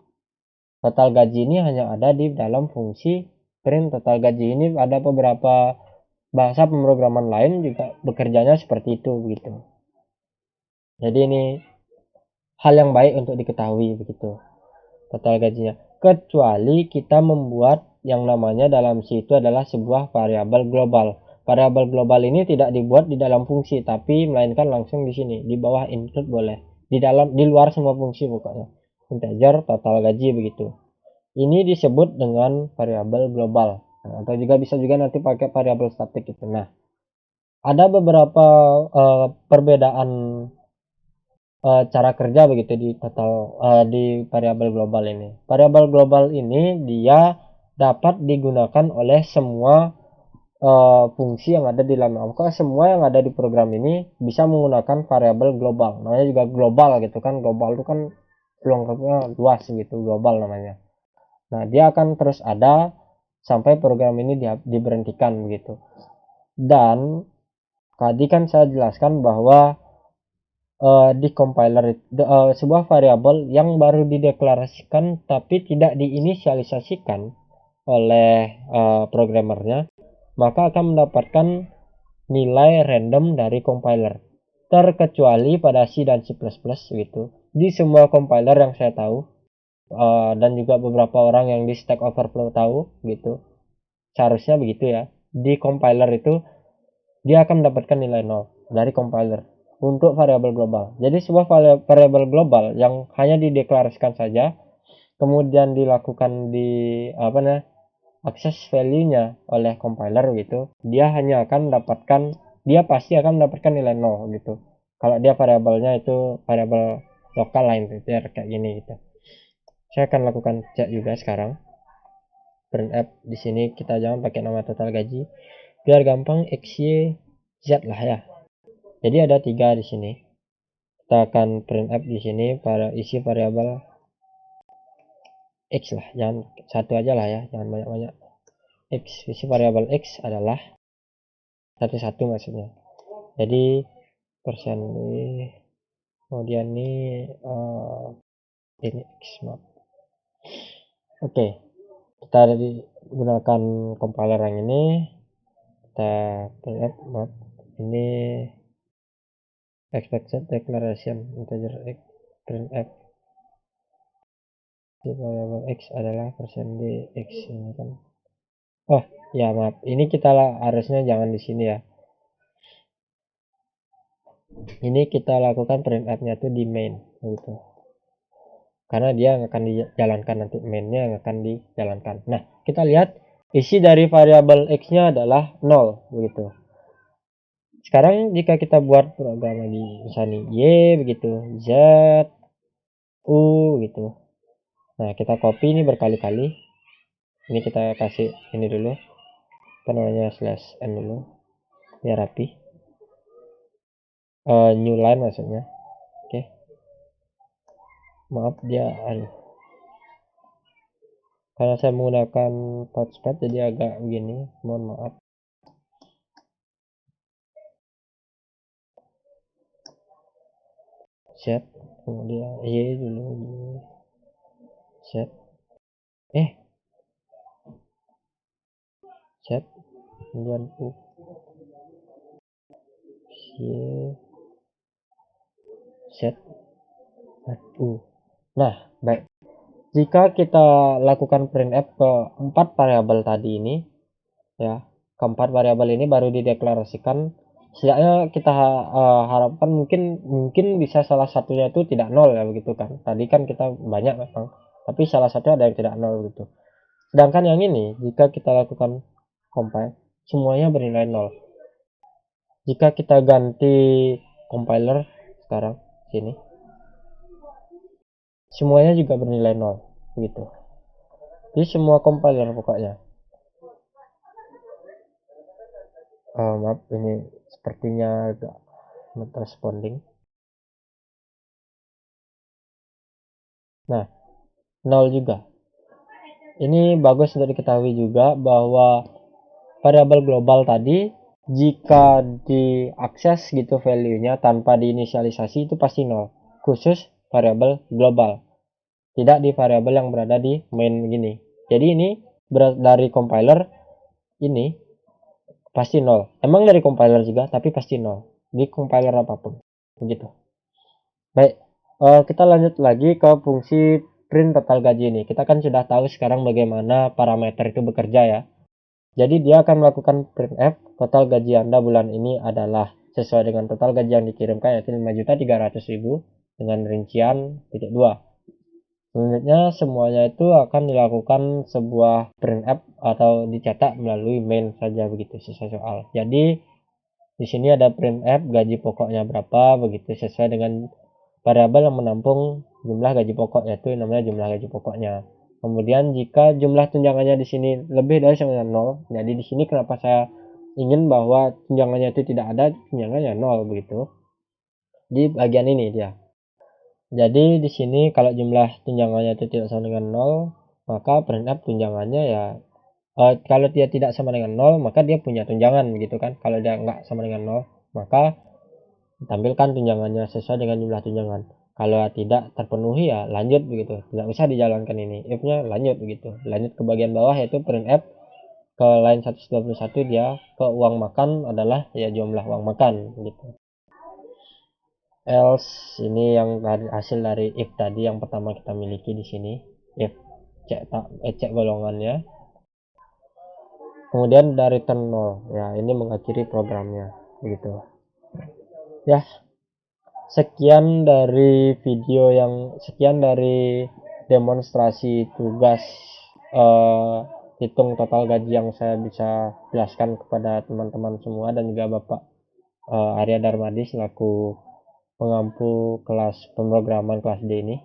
Total gaji ini hanya ada di dalam fungsi print total gaji. Ini ada beberapa bahasa pemrograman lain juga bekerjanya seperti itu begitu. Jadi ini hal yang baik untuk diketahui begitu. Total gajinya, kecuali kita membuat yang namanya dalam C itu adalah sebuah variabel global. Variabel global ini tidak dibuat di dalam fungsi, tapi melainkan langsung di sini, di bawah include boleh, di luar semua fungsi pokoknya. Integer total gaji begitu. Ini disebut dengan variabel global, atau juga bisa juga nanti pakai variabel statik itu. Nah, ada beberapa perbedaan cara kerja begitu di variabel global ini. Variabel global ini dia dapat digunakan oleh semua fungsi yang ada di dalam. Maka semua yang ada di program ini bisa menggunakan variabel global. Namanya juga global gitu kan. Global itu kan lengkapnya luas gitu, global namanya. Nah, dia akan terus ada sampai program ini diberhentikan gitu. Dan tadi kan saya jelaskan bahwa di compiler sebuah variabel yang baru dideklarasikan tapi tidak diinisialisasikan oleh programmernya, maka akan mendapatkan nilai random dari compiler, terkecuali pada C dan C++ gitu. Di semua compiler yang saya tahu dan juga beberapa orang yang di Stack Overflow tahu gitu, seharusnya begitu ya. Di compiler itu dia akan mendapatkan nilai 0 dari compiler untuk variabel global. Jadi sebuah variabel global yang hanya dideklarasikan saja, kemudian dilakukan di akses value-nya oleh compiler gitu, dia pasti akan mendapatkan nilai 0 gitu. Kalau dia variabelnya itu variabel lokal lain gitu ya, kayak gini gitu. Saya akan lakukan cek juga sekarang. Print f di sini kita jangan pakai nama total gaji, biar gampang x, y, z lah ya. Jadi ada 3 di sini. Kita akan print f di sini para isi variabel x lah, jangan satu aja lah ya, jangan banyak-banyak. X, isi variabel x adalah satu-satu maksudnya. Jadi persen ini, kemudian ini x map. Oke, kita gunakan compiler yang ini. Kita print map ini expected declaration integer x, print f di variabel x adalah persen d x ini kan. Oh ya maaf, ini kita harusnya jangan di sini ya. Ini kita lakukan print f-nya tuh di main gitu. Karena dia akan dijalankan nanti, mainnya yang akan dijalankan. Nah, kita lihat isi dari variabel x-nya adalah 0 begitu. Sekarang jika kita buat program lagi misalnya y begitu, z, u gitu. Nah, kita copy ini berkali-kali. Ini kita kasih ini dulu, apa namanya, /n dulu biar rapi. New line maksudnya. Oke. Maaf dia karena saya menggunakan touchpad jadi agak begini, mohon maaf. Set, kemudian dulu set, set, kemudian set, nah baik, jika kita lakukan printf ke 4 variabel tadi ini ya, keempat variabel ini baru dideklarasikan, setidaknya kita harapkan mungkin bisa salah satunya itu tidak nol ya begitu kan. Tadi kan kita banyak memang, tapi salah satu ada yang tidak nol gitu. Sedangkan yang ini jika kita lakukan compile semuanya bernilai nol. Jika kita ganti compiler sekarang sini, semuanya juga bernilai nol begitu. Jadi semua compiler pokoknya. Maaf, ini sepertinya agak not responding. Nah, nol juga. Ini bagus untuk diketahui juga bahwa variabel global tadi jika diakses gitu value-nya tanpa diinisialisasi itu pasti nol. Khusus variabel global. Tidak di variabel yang berada di main gini. Jadi ini dari compiler ini pasti nol. Emang dari compiler juga tapi pasti nol. Di compiler apapun. Begitu. Baik, kita lanjut lagi ke fungsi print total gaji ini. Kita kan sudah tahu sekarang bagaimana parameter itu bekerja ya. Jadi dia akan melakukan printf total gaji Anda bulan ini adalah sesuai dengan total gaji yang dikirimkan yaitu 5.300.000 dengan rincian titik 2. Selanjutnya semuanya itu akan dilakukan sebuah printf atau dicetak melalui main saja begitu sesuai soal. Jadi di sini ada printf gaji pokoknya berapa begitu sesuai dengan variabel yang menampung jumlah gaji pokok yaitu namanya jumlah gaji pokoknya. Kemudian jika jumlah tunjangannya di sini lebih dari sama dengan 0, jadi di sini kenapa saya ingin bahwa tunjangannya itu tidak ada, tunjangannya 0 begitu. Di bagian ini dia. Jadi di sini kalau jumlah tunjangannya itu tidak sama dengan 0, maka printf tunjangannya ya kalau dia tidak sama dengan 0, maka dia punya tunjangan gitu kan. Kalau dia nggak sama dengan 0, maka tampilkan tunjangannya sesuai dengan jumlah tunjangan. Kalau tidak terpenuhi ya lanjut begitu, tidak usah dijalankan ini, if-nya lanjut begitu. Lanjut ke bagian bawah yaitu printf ke line 121 dia ke uang makan adalah ya jumlah uang makan gitu. Else ini yang hasil dari if tadi yang pertama kita miliki di sini, if cek golongannya. Kemudian dari return 0 ya, ini mengakhiri programnya begitu ya. Sekian dari demonstrasi tugas hitung total gaji yang saya bisa jelaskan kepada teman-teman semua dan juga Bapak Arya Darmadi selaku pengampu kelas pemrograman kelas D ini.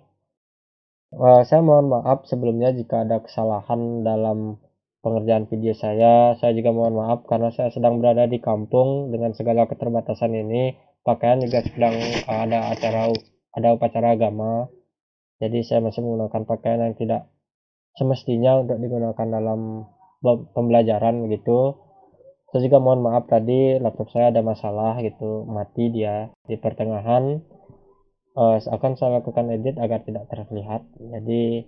Saya mohon maaf sebelumnya jika ada kesalahan dalam pengerjaan video saya juga mohon maaf karena saya sedang berada di kampung dengan segala keterbatasan ini. Pakaian juga sedang ada upacara agama, jadi saya masih menggunakan pakaian yang tidak semestinya untuk digunakan dalam pembelajaran gitu. Saya juga mohon maaf tadi laptop saya ada masalah gitu, mati dia di pertengahan. Akan saya lakukan edit agar tidak terlihat, jadi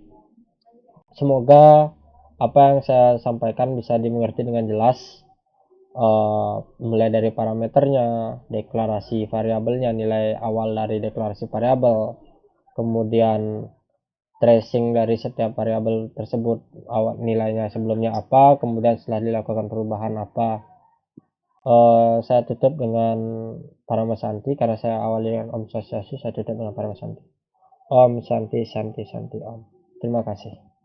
semoga apa yang saya sampaikan bisa dimengerti dengan jelas. Mulai dari parameternya, deklarasi variabelnya, nilai awal dari deklarasi variabel, kemudian tracing dari setiap variabel tersebut, awal nilainya sebelumnya apa, kemudian setelah dilakukan perubahan apa. Saya tutup dengan Parama Santi karena saya awali dengan Om Swastiastu, saya tutup dengan Parama Santi. Om Santi Santi Santi Om. Terima kasih.